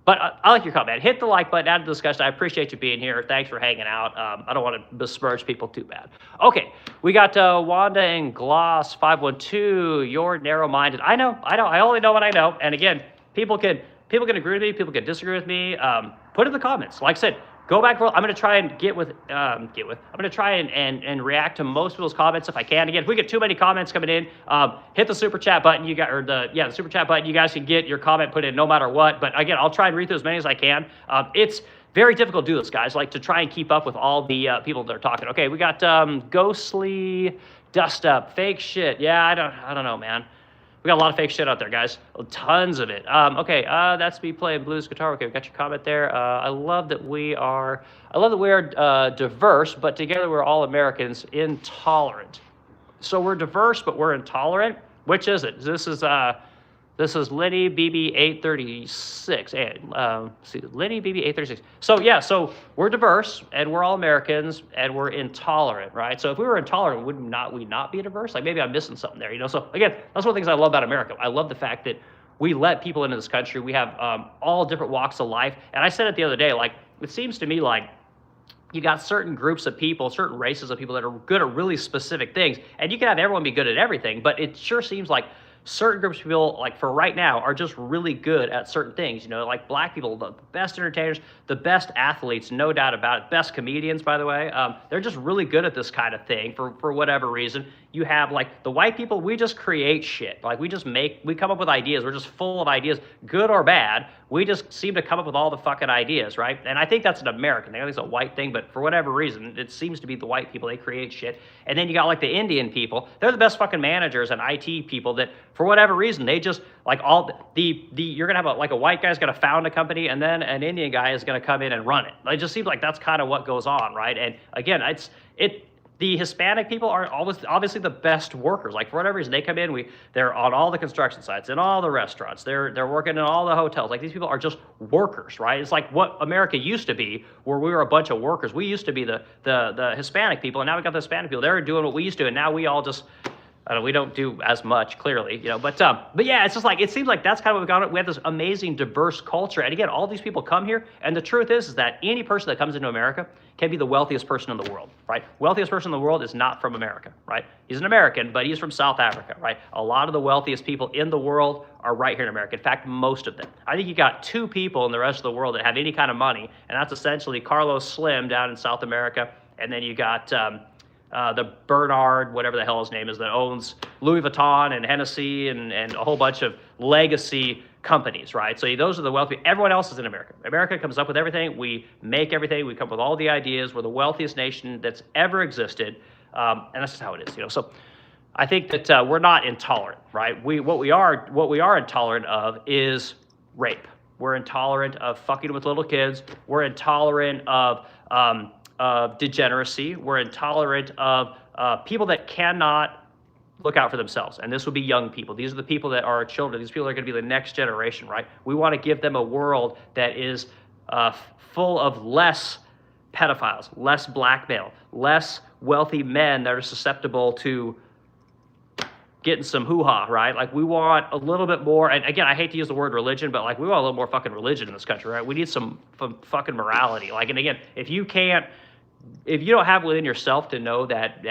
But I like your comment. Hit the like button, add to the discussion. I appreciate you being here. Thanks for hanging out. I don't want to besmirch people too bad. Okay, we got Wanda and Gloss 512. You're narrow-minded. I know. I only know what I know. And again, people can agree with me. People can disagree with me. Put it in the comments. Like I said, go back. I'm going to try and I'm going to try and react to most of those comments if I can. Again, if we get too many comments coming in, hit the super chat button. The super chat button. You guys can get your comment put in no matter what. But again, I'll try and read through as many as I can. It's very difficult to do this, guys. Like to try and keep up with all the people that are talking. Okay, we got Ghostly Dust Up, fake shit. Yeah, I don't know, man. We got a lot of fake shit out there, guys. Tons of it. Okay, that's me playing blues guitar. Okay, we got your comment there. I love that we are diverse, but together we're all Americans, intolerant. So we're diverse, but we're intolerant. Which is it? This is Lenny BB 836. And see, Lenny BB 836. So yeah, so we're diverse and we're all Americans and we're intolerant, right? So if we were intolerant, would we not be diverse? Like maybe I'm missing something there, you know? So again, that's one of the things I love about America. I love the fact that we let people into this country. We have all different walks of life. And I said it the other day, like it seems to me like you got certain groups of people, certain races of people that are good at really specific things. And you can have everyone be good at everything, but it sure seems like certain groups of people, like for right now, are just really good at certain things. You know, like black people, the best entertainers, the best athletes, no doubt about it. Best comedians, by the way. They're just really good at this kind of thing for whatever reason. You have like the white people, we just create shit. Like we come up with ideas. We're just full of ideas, good or bad. We just seem to come up with all the fucking ideas, right? And I think that's an American thing. I think it's a white thing, but for whatever reason, it seems to be the white people. They create shit. And then you got like the Indian people. They're the best fucking managers and IT people that, for whatever reason, they just like you're gonna have a white guy's gonna found a company and then an Indian guy is gonna come in and run it. It just seems like that's kind of what goes on, right? And again, the Hispanic people are always obviously the best workers. Like for whatever reason, they come in, they're on all the construction sites, in all the restaurants, they're working in all the hotels. Like these people are just workers, right? It's like what America used to be, where we were a bunch of workers. We used to be the Hispanic people, and now we got the Hispanic people. They're doing what we used to, and now we all just we don't do as much, clearly, you know. But yeah, it's just like it seems like that's kind of what we got. We have this amazing, diverse culture, and again, all these people come here, and the truth is that any person that comes into America can be the wealthiest person in the world, right? Wealthiest person in the world is not from America, right? He's an American, but he's from South Africa, right? A lot of the wealthiest people in the world are right here in America. In fact, most of them. I think you got two people in the rest of the world that have any kind of money, and that's essentially Carlos Slim down in South America, and then you got the Bernard, whatever the hell his name is, that owns Louis Vuitton and Hennessy and a whole bunch of legacy companies, right? So those are the wealthy. Everyone else is in America. America comes up with everything. We make everything. We come up with all the ideas. We're the wealthiest nation that's ever existed, and that's just how it is, you know. So I think that we're not intolerant, right? What we are intolerant of is rape. We're intolerant of fucking with little kids. We're intolerant of degeneracy. We're intolerant of people that cannot look out for themselves. And this would be young people. These are the people that are our children. These people are going to be the next generation, right? We want to give them a world that is full of less pedophiles, less blackmail, less wealthy men that are susceptible to getting some hoo-ha, right? Like we want a little bit more, and again, I hate to use the word religion, but like we want a little more fucking religion in this country, right? We need some fucking morality. Like, and again, if you don't have within yourself to know that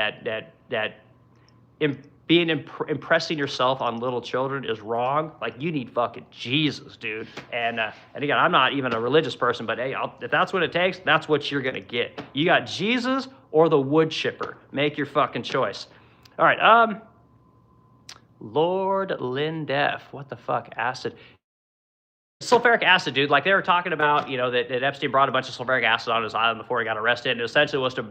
impressing yourself on little children is wrong, like you need fucking Jesus, dude. And again, I'm not even a religious person, but hey, if that's what it takes, that's what you're gonna get. You got Jesus or the wood chipper. Make your fucking choice. All right, Lord Lindef, what the fuck, acid. Sulfuric acid, dude. Like they were talking about, you know, that Epstein brought a bunch of sulfuric acid on his island before he got arrested, and it essentially was to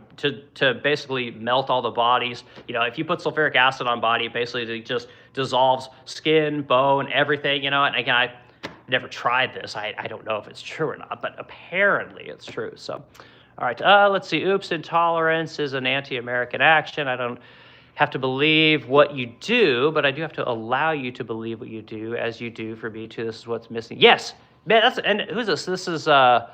basically melt all the bodies. You know, if you put sulfuric acid on body, it basically just dissolves skin, bone, everything. You know, and again, I never tried this. I don't know if it's true or not, but apparently it's true. So, all right, let's see. Oops, intolerance is an anti-American action. I don't have to believe what you do, but I do have to allow you to believe what you do as you do for me too. This is what's missing. Yes, man. And who's this? This is Lenny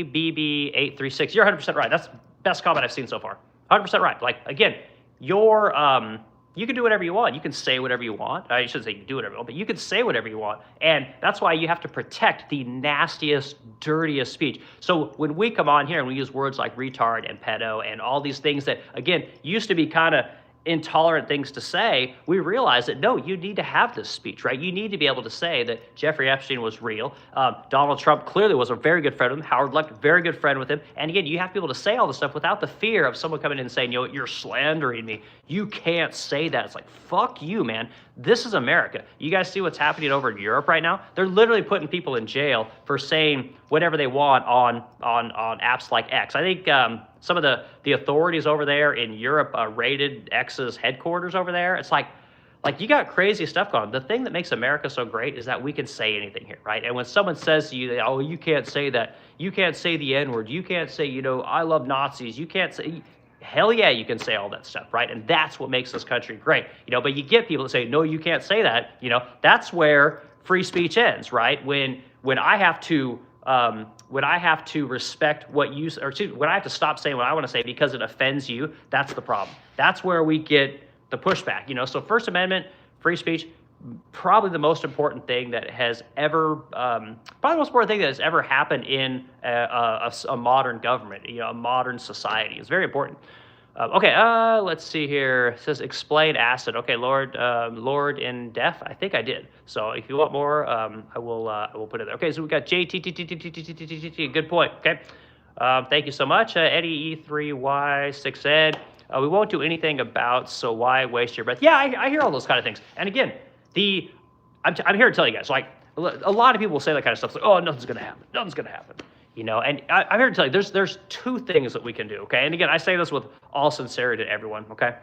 BB 836. You're 100% right. That's the best comment I've seen so far. 100% right. Like again, your you can do whatever you want. You can say whatever you want. I shouldn't say you can do whatever you want, but you can say whatever you want. And that's why you have to protect the nastiest, dirtiest speech. So when we come on here and we use words like retard and pedo and all these things that, again, used to be kind of intolerant things to say, we realize that no, you need to have this speech, right? You need to be able to say that Jeffrey Epstein was real. Donald Trump clearly was a very good friend with him. Howard Lutnick, very good friend with him. And again, you have to be able to say all this stuff without the fear of someone coming in and saying, you know, you're slandering me. You can't say that. It's like, fuck you, man. This is America. You guys see what's happening over in Europe right now? They're literally putting people in jail for saying whatever they want on apps like X. I think some of the authorities over there in Europe raided X's headquarters over there. It's like you got crazy stuff going on. The thing that makes America so great is that we can say anything here, right? And when someone says to you, oh, you can't say that, you can't say the N-word, you can't say, you know, I love Nazis, you can't say, hell yeah, you can say all that stuff, right? And that's what makes this country great, you know. But you get people that say, no, you can't say that, you know. That's where free speech ends, right? When I have to respect what you, or excuse me, when I have to stop saying what I want to say because it offends you, that's the problem. That's where we get the pushback, you know. So First Amendment, free speech, probably the most important thing that has ever, happened in a modern government, you know, a modern society. It's very important. Let's see here. It says explain acid. Okay, Lord in deaf. I think I did. So if you want more, I will put it there. Okay, so we got JT. Good point. Okay, thank you so much, Eddie E3Y6Ed. We won't do anything about, so why waste your breath? Yeah, I hear all those kind of things. And again, I'm here to tell you guys, like, a lot of people will say that kind of stuff. It's like, oh, nothing's going to happen. Nothing's going to happen. You know, and I'm here to tell you, there's two things that we can do, okay? And again, I say this with all sincerity to everyone, okay?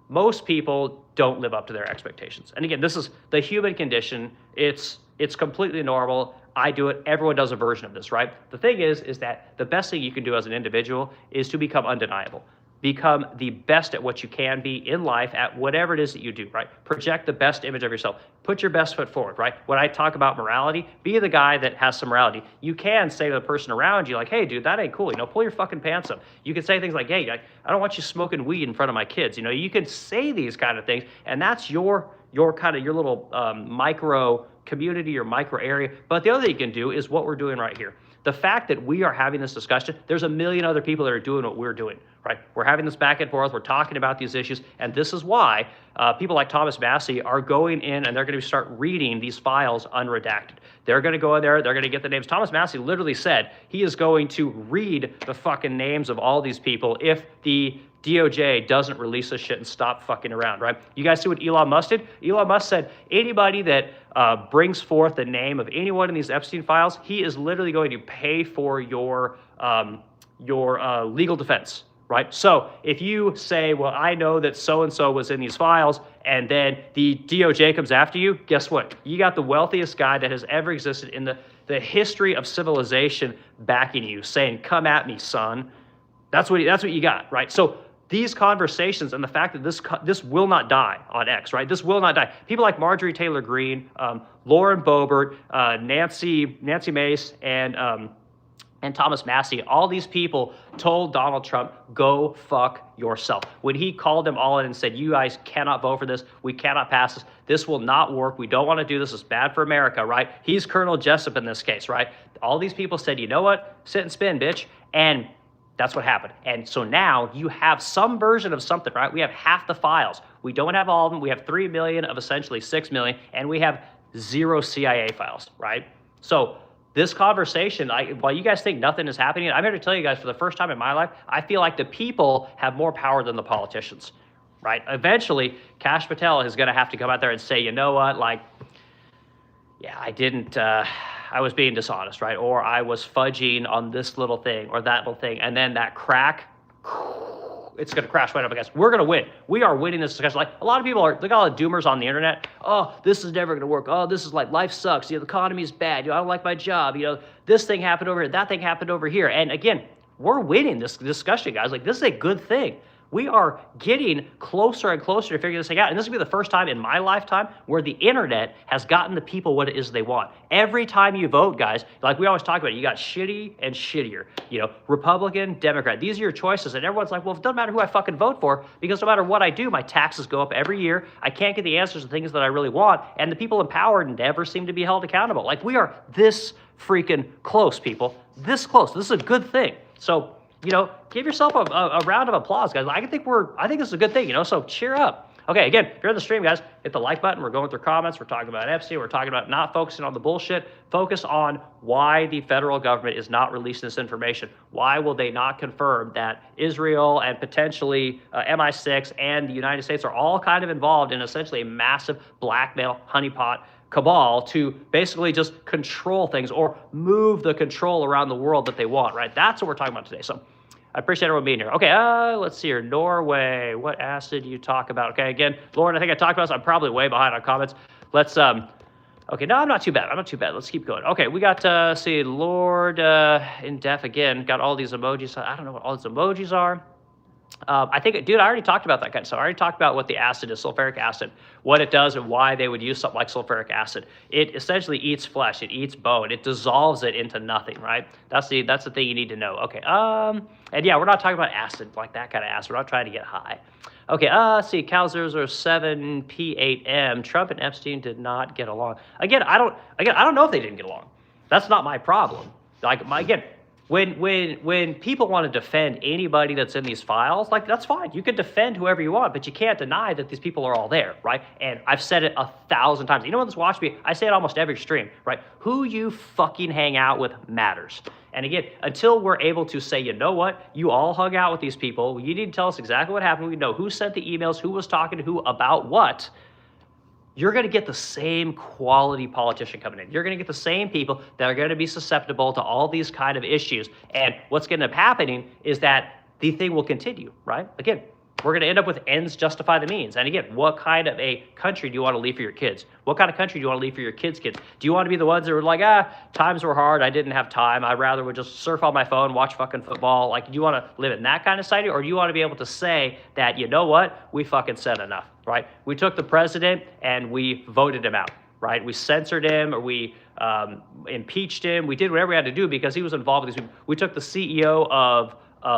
Most people don't live up to their expectations. And again, this is the human condition. It's completely normal. I do it. Everyone does a version of this, right? The thing is that the best thing you can do as an individual is to become undeniable. Become the best at what you can be in life at whatever it is that you do, right? Project the best image of yourself. Put your best foot forward, right? When I talk about morality, be the guy that has some morality. You can say to the person around you, like, hey, dude, that ain't cool. You know, pull your fucking pants up. You can say things like, hey, I don't want you smoking weed in front of my kids. You know, you can say these kind of things, and that's your little micro community or micro area. But the other thing you can do is what we're doing right here. The fact that we are having this discussion, there's a million other people that are doing what we're doing, right? We're having this back and forth. We're talking about these issues. And this is why people like Thomas Massie are going in and they're going to start reading these files unredacted. They're going to go in there. They're going to get the names. Thomas Massie literally said he is going to read the fucking names of all these people if the DOJ doesn't release this shit and stop fucking around, right? You guys see what Elon Musk did? Elon Musk said anybody that brings forth the name of anyone in these Epstein files, he is literally going to pay for your legal defense, right? So if you say, well, I know that so-and-so was in these files, and then the DOJ comes after you, guess what? You got the wealthiest guy that has ever existed in the history of civilization backing you, saying, come at me, son. That's what you got, right? So these conversations and the fact that this will not die on X, right? This will not die. People like Marjorie Taylor Greene, Lauren Boebert, Nancy Mace, and Thomas Massie, all these people told Donald Trump, go fuck yourself. When he called them all in and said, you guys cannot vote for this, we cannot pass this, this will not work, we don't want to do this, it's bad for America, right? He's Colonel Jessup in this case, right? All these people said, you know what, sit and spin, bitch, and that's what happened. And so now you have some version of something, right? We have half the files. We don't have all of them. We have 3 million of essentially 6 million, and we have 0 CIA files, right? So this conversation, while you guys think nothing is happening, I'm here to tell you guys for the first time in my life, I feel like the people have more power than the politicians, right? Eventually, Kash Patel is going to have to come out there and say, you know what, like, yeah, I was being dishonest, right? Or I was fudging on this little thing or that little thing. And then that crack, it's going to crash right up against. We're going to win. We are winning this discussion. Like a lot of people look at all the doomers on the internet. Oh, this is never going to work. Oh, this is like life sucks. You know, the economy is bad. You know, I don't like my job. You know, this thing happened over here. That thing happened over here. And again, we're winning this discussion, guys. Like this is a good thing. We are getting closer and closer to figuring this thing out. And this will be the first time in my lifetime where the internet has gotten the people what it is they want. Every time you vote, guys, like we always talk about, you got shitty and shittier, Republican, Democrat. These are your choices. And everyone's like, well, it doesn't matter who I fucking vote for, because no matter what I do, my taxes go up every year. I can't get the answers to things that I really want. And the people in power never seem to be held accountable. Like, we are this freaking close, people. This close. This is a good thing. So, give yourself a round of applause, guys. I think this is a good thing, so cheer up. Okay, again, if you're in the stream, guys, hit the like button. We're going through comments. We're talking about Epstein. We're talking about not focusing on the bullshit. Focus on why the federal government is not releasing this information. Why will they not confirm that Israel and potentially MI6 and the United States are all kind of involved in essentially a massive blackmail honeypot cabal to basically just control things or move the control around the world that they want, right? That's what we're talking about today. So I appreciate everyone being here. Okay, let's see here. Norway, what acid do you talk about? Okay, again, Lauren, I think I talked about this. I'm probably way behind on comments. Let's, okay, no, I'm not too bad. I'm not too bad. Let's keep going. Okay, we got, see, Lord in deaf again. Got all these emojis. I don't know what all these emojis are. I think, dude, I already talked about that kind of stuff. I already talked about what the acid is, sulfuric acid, what it does and why they would use something like sulfuric acid. It essentially eats flesh, it eats bone, it dissolves it into nothing, right? That's the thing you need to know. Okay, and yeah, we're not talking about acid, like that kind of acid. We're not trying to get high. Okay, see, Cal007 P8M, Trump and Epstein did not get along. Again, I don't know if they didn't get along. That's not my problem. Again, when people want to defend anybody that's in these files, like, that's fine. You can defend whoever you want, but you can't deny that these people are all there, right? And I've said it 1,000 times. Anyone that's watched me, I say it almost every stream, right? Who you fucking hang out with matters. And again, until we're able to say, you know what, you all hung out with these people, you need to tell us exactly what happened. We know who sent the emails, who was talking to who about what. You're going to get the same quality politician coming in. You're going to get the same people that are going to be susceptible to all these kind of issues. And what's going to end up happening is that the thing will continue, right? Again, we're going to end up with ends justify the means. And again, what kind of a country do you want to leave for your kids? What kind of country do you want to leave for your kids' kids? Do you want to be the ones that were like, times were hard, I didn't have time, I rather would just surf on my phone, watch fucking football? Like, do you want to live in that kind of society? Or do you want to be able to say that, you know what, we fucking said enough, right? We took the president and we voted him out, right? We censored him, or we impeached him. We did whatever we had to do because he was involved with these people. We took the CEO of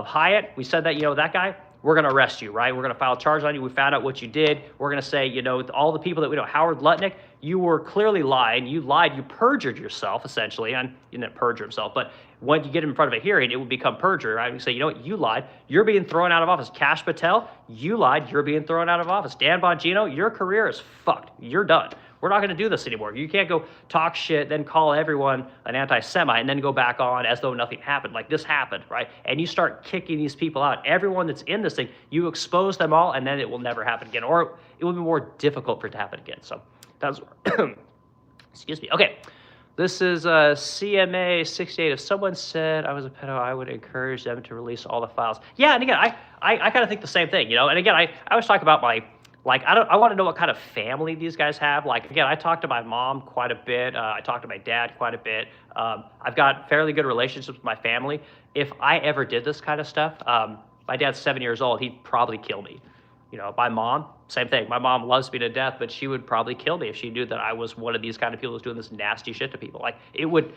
Hyatt. We said that, that guy, we're going to arrest you, right? We're going to file charges on you. We found out what you did. We're going to say, all the people that we know, Howard Lutnick, you were clearly lying. You lied. You perjured yourself, essentially. And you didn't perjure himself, but when you get him in front of a hearing, it would become perjury, right? We say, you know what? You lied. You're being thrown out of office. Cash Patel, you lied. You're being thrown out of office. Dan Bongino, your career is fucked. You're done. We're not going to do this anymore. You can't go talk shit, then call everyone an anti-Semite, and then go back on as though nothing happened. Like, this happened, right? And you start kicking these people out. Everyone that's in this thing, you expose them all, and then it will never happen again. Or it will be more difficult for it to happen again. So that's, excuse me. Okay. This is CMA 68. If someone said I was a pedo, I would encourage them to release all the files. Yeah, and again, I kind of think the same thing, And again, I always talk about I want to know what kind of family these guys have. Like, again, I talk to my mom quite a bit. I talk to my dad quite a bit. I've got fairly good relationships with my family. If I ever did this kind of stuff, my dad's 7 years old. He'd probably kill me. My mom, same thing. My mom loves me to death, but she would probably kill me if she knew that I was one of these kind of people who's doing this nasty shit to people. Like, it would,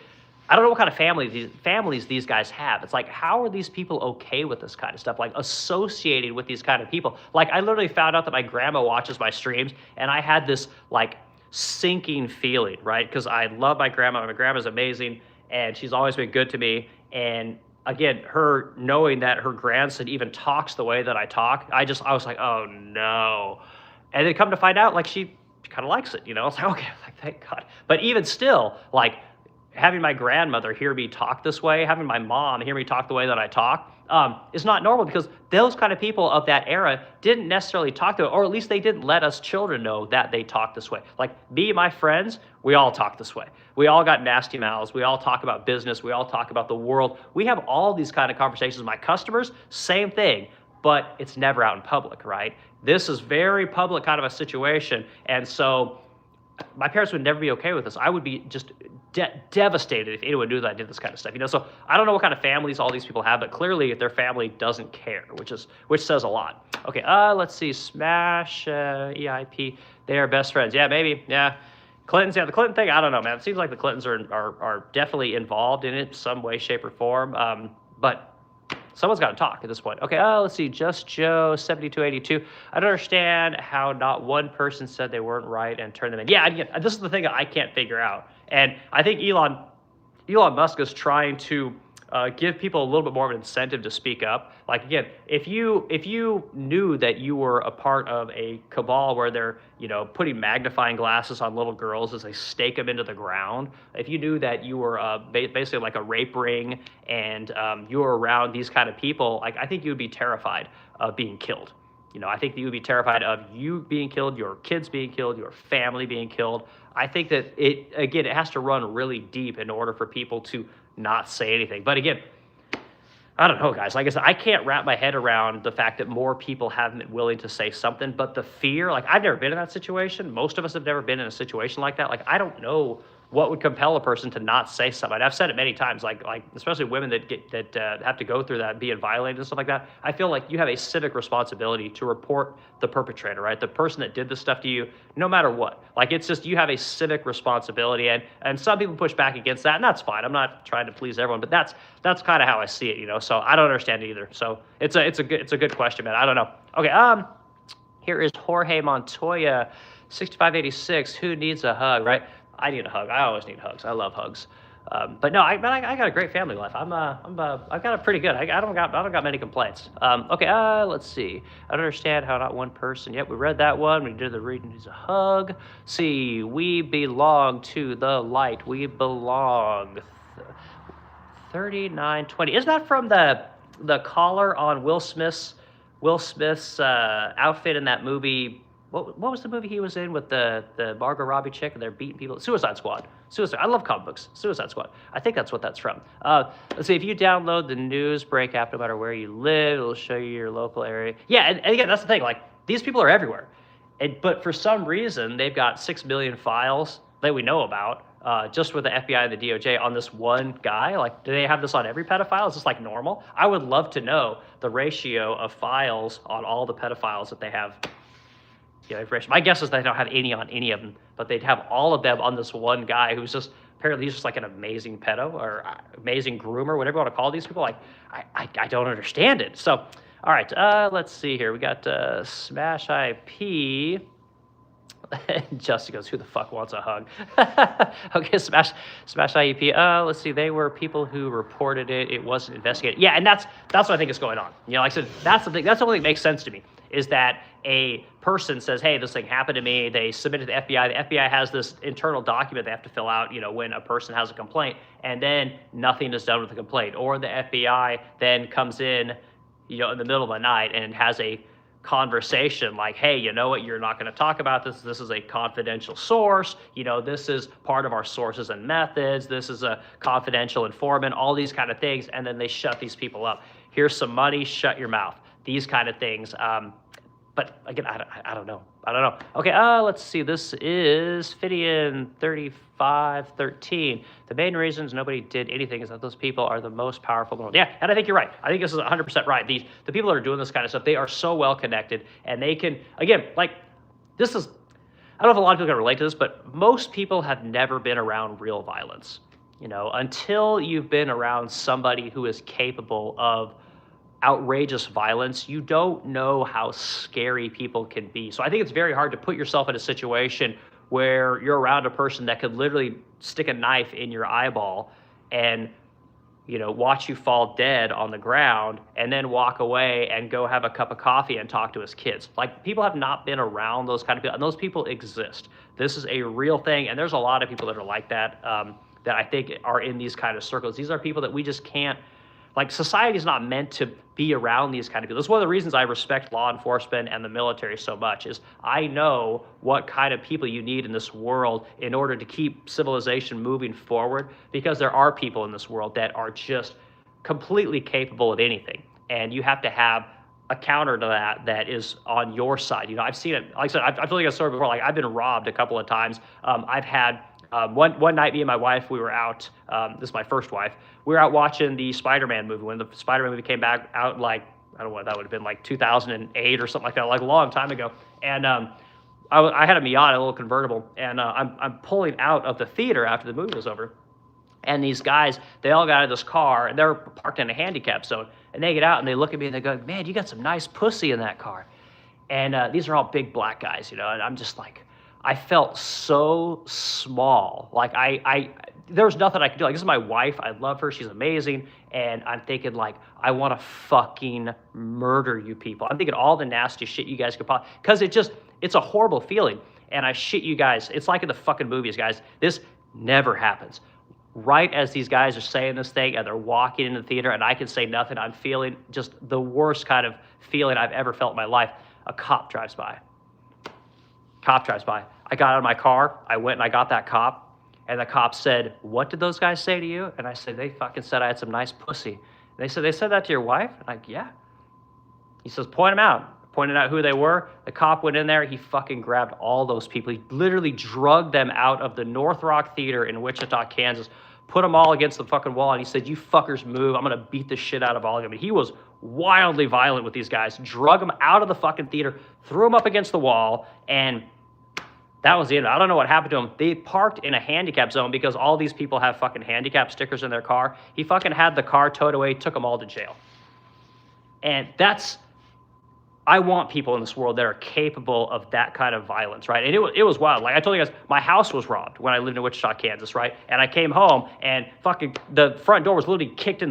I don't know what kind of families these guys have. It's like, how are these people okay with this kind of stuff? Like, associated with these kind of people. Like, I literally found out that my grandma watches my streams, and I had this, like, sinking feeling, right? Because I love my grandma. My grandma's amazing, and she's always been good to me. And again, her knowing that her grandson even talks the way that I talk, I was like, oh no. And then come to find out, like, she kind of likes it, I was like, okay, like, thank God. But even still, like, having my grandmother hear me talk this way, having my mom hear me talk the way that I talk, is not normal, because those kind of people of that era didn't necessarily talk to it, or at least they didn't let us children know that they talk this way. Like, me and my friends, we all talk this way. We all got nasty mouths. We all talk about business. We all talk about the world. We have all these kind of conversations. My customers, same thing, but it's never out in public, right? This is very public kind of a situation. And so my parents would never be okay with this. I would be just devastated if anyone knew that I did this kind of stuff. So I don't know what kind of families all these people have, but clearly their family doesn't care, which says a lot. Okay, let's see. Smash EIP. They are best friends. Yeah, maybe. Yeah. Clintons, yeah, the Clinton thing, I don't know, man. It seems like the Clintons are definitely involved in it some way, shape, or form. But someone's got to talk at this point. Okay, let's see. Just Joe, 7282. I don't understand how not one person said they weren't right and turned them in. Yeah, again, this is the thing that I can't figure out. And I think Elon Musk is trying to give people a little bit more of an incentive to speak up. Like, again, if you knew that you were a part of a cabal where they're putting magnifying glasses on little girls as they stake them into the ground, if you knew that you were basically like a rape ring and you were around these kind of people, like, I think you would be terrified of being killed. I think that you would be terrified of you being killed, your kids being killed, your family being killed. I think that it has to run really deep in order for people to not say anything. But again, I don't know, guys. Like I said, I can't wrap my head around the fact that more people haven't been willing to say something. But the fear, like, I've never been in that situation. Most of us have never been in a situation like that. Like, I don't know what would compel a person to not say something. And I've said it many times, like especially women that have to go through that, being violated and stuff like that. I feel like you have a civic responsibility to report the perpetrator, right? The person that did this stuff to you, no matter what. Like, it's just, you have a civic responsibility, and some people push back against that, and that's fine. I'm not trying to please everyone, but that's kind of how I see it, So I don't understand it either. So it's a good question, man. I don't know. Okay, here is Jorge Montoya, 6586. Who needs a hug, right? I need a hug. I always need hugs. I love hugs. But no, I got a great family life. I've got it pretty good. I don't got many complaints. Okay, let's see. I don't understand how not one person. Yep, we read that one. We did the reading. Needs a hug. See, we belong to the light. We belong. 3920. Isn't that from the collar on Will Smith's outfit in that movie? What was the movie he was in with the Margot Robbie chick and they're beating people? Suicide Squad. I love comic books. Suicide Squad. I think that's what that's from. Let's see. If you download the news break app, no matter where you live, it'll show you your local area. Yeah, and again, that's the thing. Like, these people are everywhere. But for some reason, they've got 6 million files that we know about, just with the FBI and the DOJ on this one guy. Like, do they have this on every pedophile? Is this like normal? I would love to know the ratio of files on all the pedophiles that they have. My guess is they don't have any on any of them, but they'd have all of them on this one guy who's just, apparently he's just like an amazing pedo or amazing groomer, whatever you want to call these people. Like, I don't understand it. So, all right, let's see here. We got Smash IP. Justin goes, who the fuck wants a hug? Okay, Smash IEP. Let's see. They were people who reported it. It wasn't investigated. Yeah, and that's what I think is going on. Like I said, that's the thing. That's the only thing that makes sense to me, is that a person says, hey, this thing happened to me. They submit it to the FBI. The FBI has this internal document they have to fill out, when a person has a complaint, and then nothing is done with the complaint. Or the FBI then comes in, in the middle of the night and has a conversation like, hey, you know what, you're not going to talk about this. This is a confidential source. This is part of our sources and methods. This is a confidential informant, all these kind of things. And then they shut these people up. Here's some money, shut your mouth. These kind of things. But again, I don't know. Okay, let's see. This is Fidian 3513. The main reasons nobody did anything is that those people are the most powerful in the world. Yeah, and I think you're right. I think this is 100% right. The people that are doing this kind of stuff, they are so well connected, and they can, again, like, this is, I don't know if a lot of people can relate to this, but most people have never been around real violence. Until you've been around somebody who is capable of outrageous violence, you don't know how scary people can be. So I think it's very hard to put yourself in a situation where you're around a person that could literally stick a knife in your eyeball and, watch you fall dead on the ground and then walk away and go have a cup of coffee and talk to his kids. Like, people have not been around those kind of people, and those people exist. This is a real thing, and there's a lot of people that are like that, that I think are in these kind of circles. These are people that we just can't, like, society is not meant to be around these kind of people. That's one of the reasons I respect law enforcement and the military so much, is I know what kind of people you need in this world in order to keep civilization moving forward, because there are people in this world that are just completely capable of anything. And you have to have a counter to that is on your side. I've seen it. Like I said, I've told you a story before. Like, I've been robbed a couple of times. I've had One night, me and my wife, we were out. This is my first wife. We were out watching the Spider-Man movie when the Spider-Man movie came back out, like, I don't know what that would have been, like 2008 or something like that, like a long time ago. And I had a Miata, a little convertible, and I'm pulling out of the theater after the movie was over. And these guys, they all got out of this car, and they're parked in a handicap zone. And they get out, and they look at me, and they go, man, you got some nice pussy in that car. And these are all big black guys, you know, and I'm just like, I felt so small. Like, there was nothing I could do. Like, this is my wife. I love her. She's amazing. And I'm thinking, like, I want to fucking murder you people. I'm thinking all the nasty shit you guys could possibly, because it's a horrible feeling. And I shit you guys. It's like in the fucking movies, guys. This never happens. Right as these guys are saying this thing and they're walking into the theater and I can say nothing, I'm feeling just the worst kind of feeling I've ever felt in my life. A cop drives by. I got out of my car. I went and I got that cop. And the cop said, what did those guys say to you? And I said, they fucking said I had some nice pussy. And they said that to your wife? And I'm like, yeah. He says, point them out. Pointed out who they were. The cop went in there. He fucking grabbed all those people. He literally drugged them out of the North Rock Theater in Wichita, Kansas, put them all against the fucking wall. And he said, you fuckers move. I'm going to beat the shit out of all of them. And he was wildly violent with these guys. Drug them out of the fucking theater, threw them up against the wall, and that was the end. I don't know what happened to them. They parked in a handicap zone because all these people have fucking handicap stickers in their car. He fucking had the car towed away, took them all to jail. And I want people in this world that are capable of that kind of violence, right? And it was wild. Like I told you guys, my house was robbed when I lived in Wichita, Kansas, right? And I came home and fucking the front door was literally kicked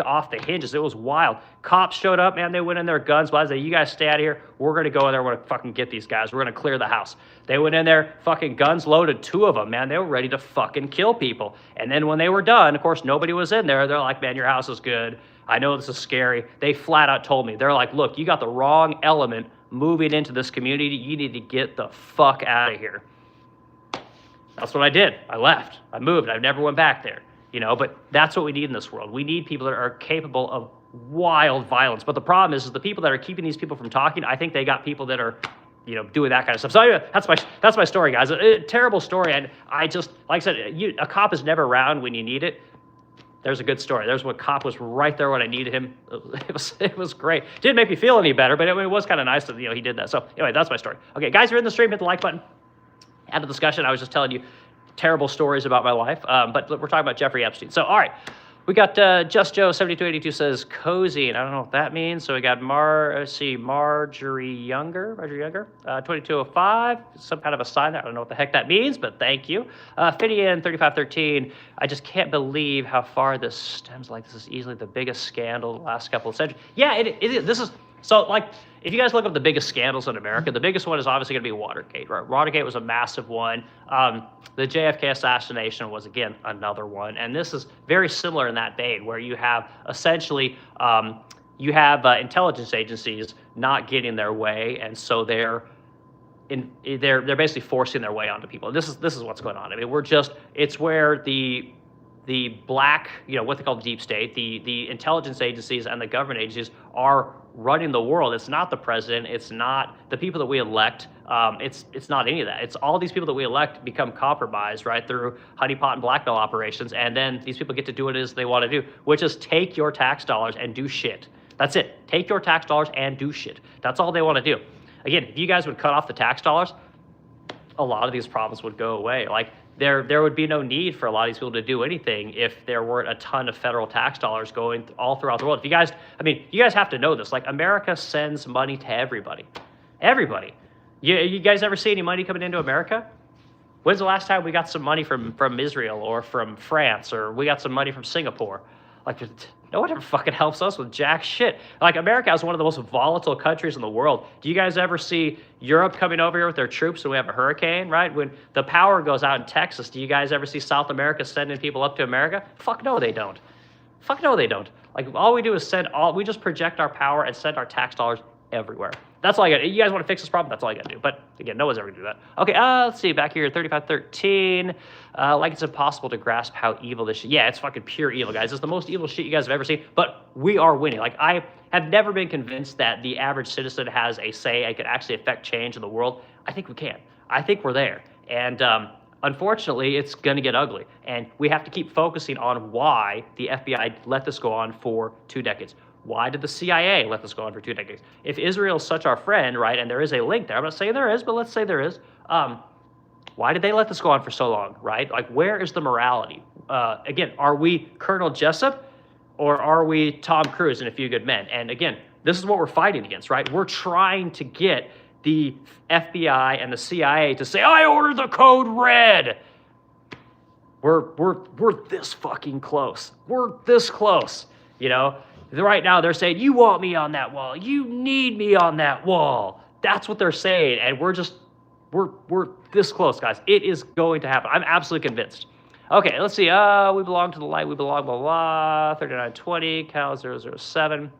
off the hinges. It was wild. Cops showed up, man. They went in there, guns. But I said, you guys stay out of here. We're going to go in there. We're going to fucking get these guys. We're going to clear the house. They went in there, fucking guns loaded, 2 of them, man. They were ready to fucking kill people. And then when they were done, of course, nobody was in there. They're like, man, your house is good. I know this is scary. They flat out told me, they're like, look, you got the wrong element moving into this community. You need to get the fuck out of here. That's what I did. I left. I moved. I never went back there. You know, but that's what we need in this world. We need people that are capable of wild violence. But the problem is the people that are keeping these people from talking, I think they got people that are, you know, doing that kind of stuff. So anyway, that's my story, guys. A terrible story. And I just, like I said, a cop is never around when you need it. There's a good story. There's what cop was right there when I needed him. It was great. Didn't make me feel any better, but it was kind of nice that, you know, he did that. So anyway, that's my story. Okay, guys, you're in the stream, hit the like button. Add the discussion. I was just telling you terrible stories about my life, but we're talking about Jeffrey Epstein. So all right, we got Just Joe 7282 says cozy, and I don't know what that means. So we got Marjorie Younger, 2205, some kind of a sign there. I don't know what the heck that means, but thank you. Fidian 3513, I just can't believe how far this stems. Like, this is easily the biggest scandal the last couple of centuries. Yeah, it is. This is, so like, if you guys look up the biggest scandals in America, the biggest one is obviously going to be Watergate, right? Watergate was a massive one. The JFK assassination was, again, another one. And this is very similar in that vein, where you have essentially, intelligence agencies not getting their way, and so they're basically forcing their way onto people. This is what's going on. I mean, it's where the black, you know, what they call the deep state, the intelligence agencies and the government agencies are running the world. It's not the president. It's not the people that we elect. It's not any of that. It's all these people that we elect become compromised, right, through honeypot and blackmail operations, and then these people get to do what it is they want to do, which is take your tax dollars and do shit. That's it. Take your tax dollars and do shit. That's all they want to do. Again, if you guys would cut off the tax dollars, a lot of these problems would go away. Like, there would be no need for a lot of these people to do anything if there weren't a ton of federal tax dollars going all throughout the world. If you guys, you guys have to know this. Like, America sends money to everybody. Everybody. You guys ever see any money coming into America? When's the last time we got some money from Israel or from France, or we got some money from Singapore? Like, no one ever fucking helps us with jack shit. Like, America is one of the most volatile countries in the world. Do you guys ever see Europe coming over here with their troops when we have a hurricane, right? When the power goes out in Texas, do you guys ever see South America sending people up to America? Fuck no, they don't. Fuck no, they don't. Like, all we do is we just project our power and send our tax dollars everywhere. That's all I got. You guys want to fix this problem? That's all I got to do. But again, no one's ever going to do that. Okay, let's see. Back here, 3513. Like, it's impossible to grasp how evil this shit. Yeah, it's fucking pure evil, guys. It's the most evil shit you guys have ever seen. But we are winning. Like, I have never been convinced that the average citizen has a say and could actually affect change in the world. I think we can. I think we're there. And unfortunately, it's going to get ugly. And we have to keep focusing on why the FBI let this go on for 2 decades. Why did the CIA let this go on for 2 decades? If Israel is such our friend, right, and there is a link there, I'm not saying there is, but let's say there is, why did they let this go on for so long, right? Like, where is the morality? Again, are we Colonel Jessup or are we Tom Cruise in A Few Good Men? And again, this is what we're fighting against, right? We're trying to get the FBI and the CIA to say, I ordered the code red. We're this fucking close. We're this close, you know? Right now they're saying, you want me on that wall. You need me on that wall. That's what they're saying. And we're this close, guys. It is going to happen. I'm absolutely convinced. Okay, let's see. We belong to the light. We belong, blah, blah, 3920, Cal 007.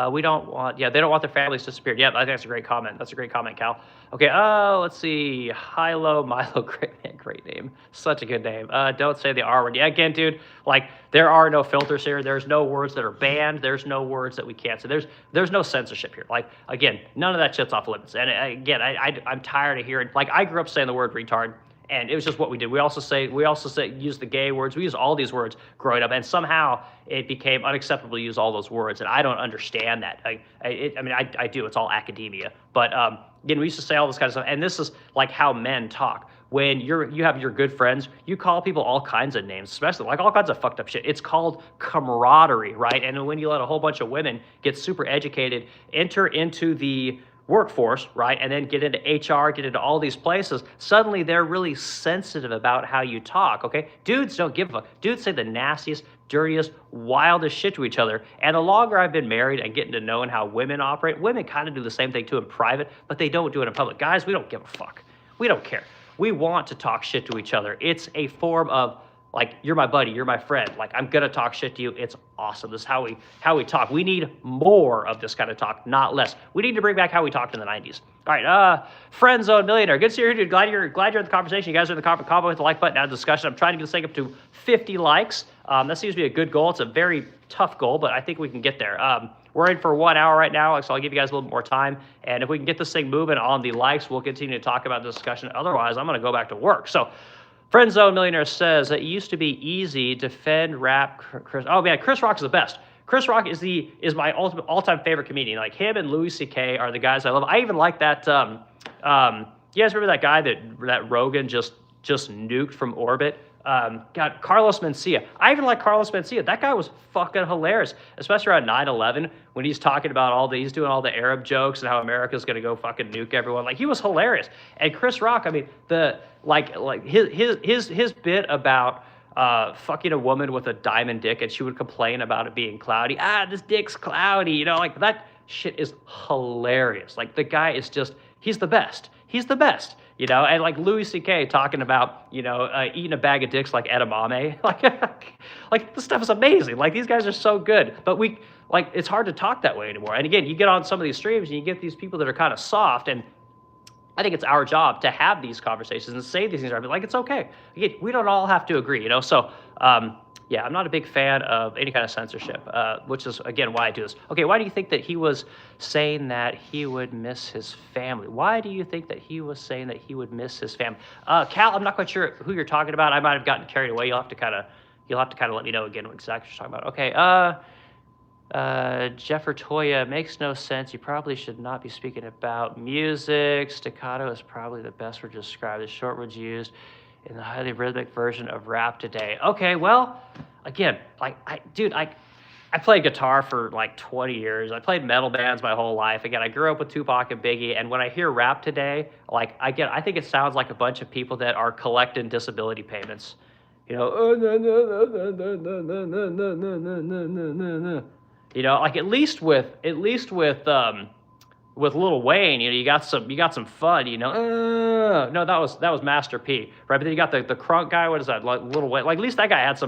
We don't want, they don't want their families disappeared. Yeah, I think that's a great comment. That's a great comment, Cal. Okay, let's see. Hilo, Milo, great name. Such a good name. Don't say the R word. Yeah, again, dude, like, there are no filters here. There's no words that are banned. There's no words that we can't say. There's no censorship here. Like, again, none of that shit's off limits. And again, I'm tired of hearing, like, I grew up saying the word retard. And it was just what we did. We also use the gay words. We use all these words growing up, and somehow it became unacceptable to use all those words. And I don't understand that. I do. It's all academia. But again, we used to say all this kind of stuff. And this is like how men talk. When you have your good friends, you call people all kinds of names, especially like all kinds of fucked up shit. It's called camaraderie, right? And when you let a whole bunch of women get super educated, enter into the workforce, right, and then get into HR, get into all these places, suddenly they're really sensitive about how you talk, okay? Dudes don't give a fuck. Dudes say the nastiest, dirtiest, wildest shit to each other. And the longer I've been married and getting to knowing how women operate, women kind of do the same thing too in private, but they don't do it in public. Guys, we don't give a fuck. We don't care. We want to talk shit to each other. It's a form of, like, you're my buddy, you're my friend. Like, I'm gonna talk shit to you. It's awesome. This is how we talk. We need more of this kind of talk, not less. We need to bring back how we talked in the 90s. All right, Friend Zone Millionaire. Good to see you here, dude. Glad you're in the conversation. You guys are in the comment with the like button. Now discussion. I'm trying to get this thing up to 50 likes. That seems to be a good goal. It's a very tough goal, but I think we can get there. We're in for 1 hour right now, so I'll give you guys a little bit more time. And if we can get this thing moving on the likes, we'll continue to talk about the discussion. Otherwise, I'm gonna go back to work. So, Friend Zone Millionaire says that it used to be easy to defend rap Chris. Oh man, Chris Rock is the best. Chris Rock is my all-time favorite comedian. Like, him and Louis C.K. are the guys I love. I even like that. You guys remember that guy that Rogan just nuked from orbit? God, Carlos Mencia. I even like Carlos Mencia. That guy was fucking hilarious, especially around 9/11 when he's talking about he's doing all the Arab jokes and how America's gonna go fucking nuke everyone. Like, he was hilarious. And Chris Rock, I mean, his bit about fucking a woman with a diamond dick, and she would complain about it being cloudy. This dick's cloudy, you know, like, that shit is hilarious. Like, the guy is he's the best. He's the best, you know. And like Louis C.K. talking about, you know, eating a bag of dicks like edamame. Like this stuff is amazing. Like, these guys are so good, but it's hard to talk that way anymore. And again, you get on some of these streams and you get these people that are kind of soft, and I think it's our job to have these conversations and say these things. Like, it's okay. Again, we don't all have to agree, you know. So, yeah, I'm not a big fan of any kind of censorship, which is, again, why I do this. Okay, why do you think that he was saying that he would miss his family? Why do you think that he was saying that he would miss his family? Cal, I'm not quite sure who you're talking about. I might have gotten carried away. You'll have to kind of let me know again what exactly you're talking about. Okay, Jeffer Toya, makes no sense. You probably should not be speaking about music. Staccato is probably the best word to describe the short words used in the highly rhythmic version of rap today. Okay, well, again, like, I played guitar for like 20 years. I played metal bands my whole life. Again, I grew up with Tupac and Biggie, and when I hear rap today, like, I think it sounds like a bunch of people that are collecting disability payments. You know, you know, like, at least with Lil Wayne, you know, you got some fun, you know. No, that was Master P, right? But then you got the crunk guy. What is that? Like, Lil Wayne. Like, at least that guy had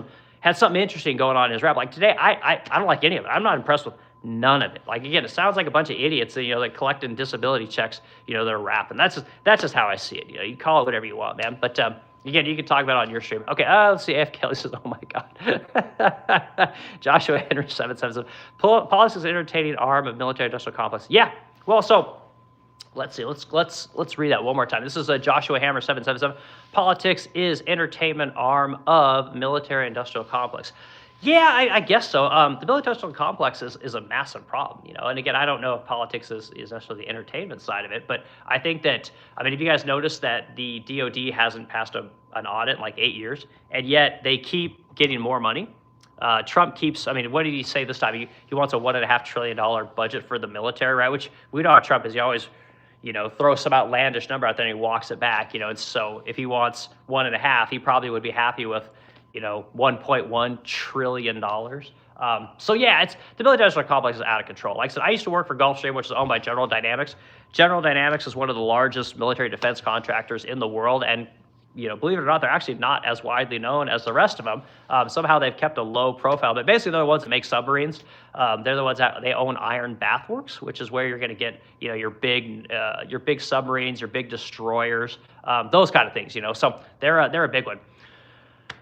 something interesting going on in his rap. Like, today, I don't like any of it. I'm not impressed with none of it. Like, again, it sounds like a bunch of idiots that, you know, like, collecting disability checks, you know, they're rapping. That's just how I see it. You know, you call it whatever you want, man. But again, you can talk about it on your stream. Okay, let's see. AF Kelly says, oh my God. Joshua Henry 777. Politics is an entertaining arm of military industrial complex. Yeah. Well, so Let's see. Let's read that one more time. This is Joshua Hammer 777. Politics is entertainment arm of military-industrial complex. Yeah, I guess so. The military-industrial complex is a massive problem, you know. And again, I don't know if politics is necessarily the entertainment side of it, but I think that, I mean, if you guys noticed that the DoD hasn't passed an audit in like 8 years, and yet they keep getting more money. Trump keeps, I mean, what did he say this time? He wants a $1.5 trillion budget for the military, right? Which we know how Trump is. He always, you know, throws some outlandish number out there and he walks it back, you know. And so if he wants 1.5, he probably would be happy with, you know, $1.1 trillion. So yeah, it's the military-industrial complex is out of control. Like I said, I used to work for Gulfstream, which is owned by General Dynamics. General Dynamics is one of the largest military defense contractors in the world, and you know, believe it or not, they're actually not as widely known as the rest of them. Somehow they've kept a low profile, but basically they're the ones that make submarines. They're the ones that they own Iron Bath Works, which is where you're going to get, you know, your big submarines, your big destroyers, those kind of things, you know. So they're a big one.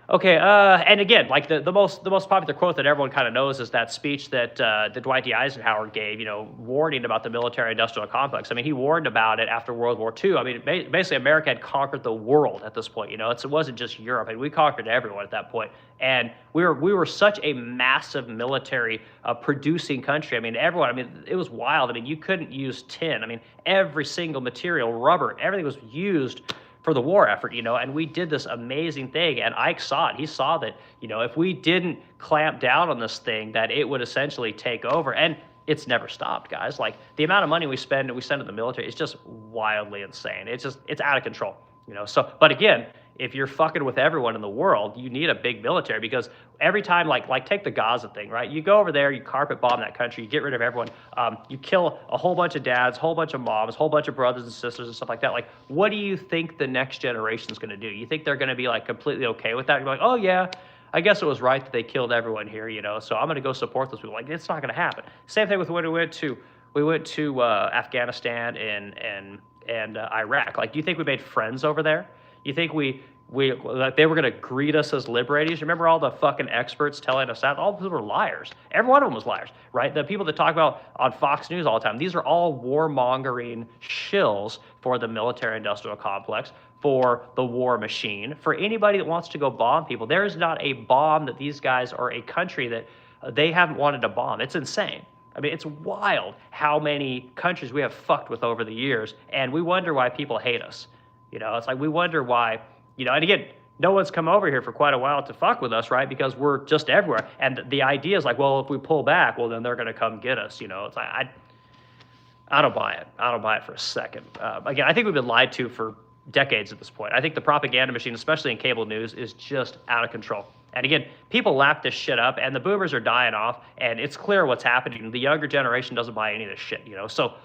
Okay, and again, like the most popular quote that everyone kind of knows is that speech that Dwight D. Eisenhower gave, you know, warning about the military-industrial complex. I mean, he warned about it after World War II. I mean, basically, America had conquered the world at this point. You know, it wasn't just Europe, and we conquered everyone at that point. And we were such a massive military producing country. I mean, everyone. I mean, it was wild. I mean, you couldn't use tin. I mean, every single material, rubber, everything was used for the war effort, you know, and we did this amazing thing, and Ike saw it. He saw that, you know, if we didn't clamp down on this thing, that it would essentially take over, and it's never stopped, guys. Like, the amount of money we send in the military is just wildly insane. It's out of control, you know. So, but again, if you're fucking with everyone in the world, you need a big military, because every time, like take the Gaza thing, right? You go over there, you carpet bomb that country, you get rid of everyone, you kill a whole bunch of dads, whole bunch of moms, whole bunch of brothers and sisters and stuff like that. Like, what do you think the next generation is going to do? You think they're going to be like completely okay with that? You're like, oh yeah, I guess it was right that they killed everyone here, you know, so I'm going to go support those people. Like, it's not going to happen. Same thing with when we went to Afghanistan and Iraq. Like, do you think we made friends over there? You think like they were going to greet us as liberators? Remember all the fucking experts telling us that? All of them were liars. Every one of them was liars, right? The people that talk about on Fox News all the time, these are all warmongering shills for the military-industrial complex, for the war machine, for anybody that wants to go bomb people. There is not a bomb that these guys, or a country that they haven't wanted to bomb. It's insane. I mean, it's wild how many countries we have fucked with over the years, and we wonder why people hate us. You know, it's like we wonder why, you know, and again, no one's come over here for quite a while to fuck with us, right? Because we're just everywhere. And the idea is like, well, if we pull back, well, then they're going to come get us, you know. It's like, I don't buy it. I don't buy it for a second. Again, I think we've been lied to for decades at this point. I think the propaganda machine, especially in cable news, is just out of control. And again, people lap this shit up, and the boomers are dying off, and it's clear what's happening. The younger generation doesn't buy any of this shit, you know. So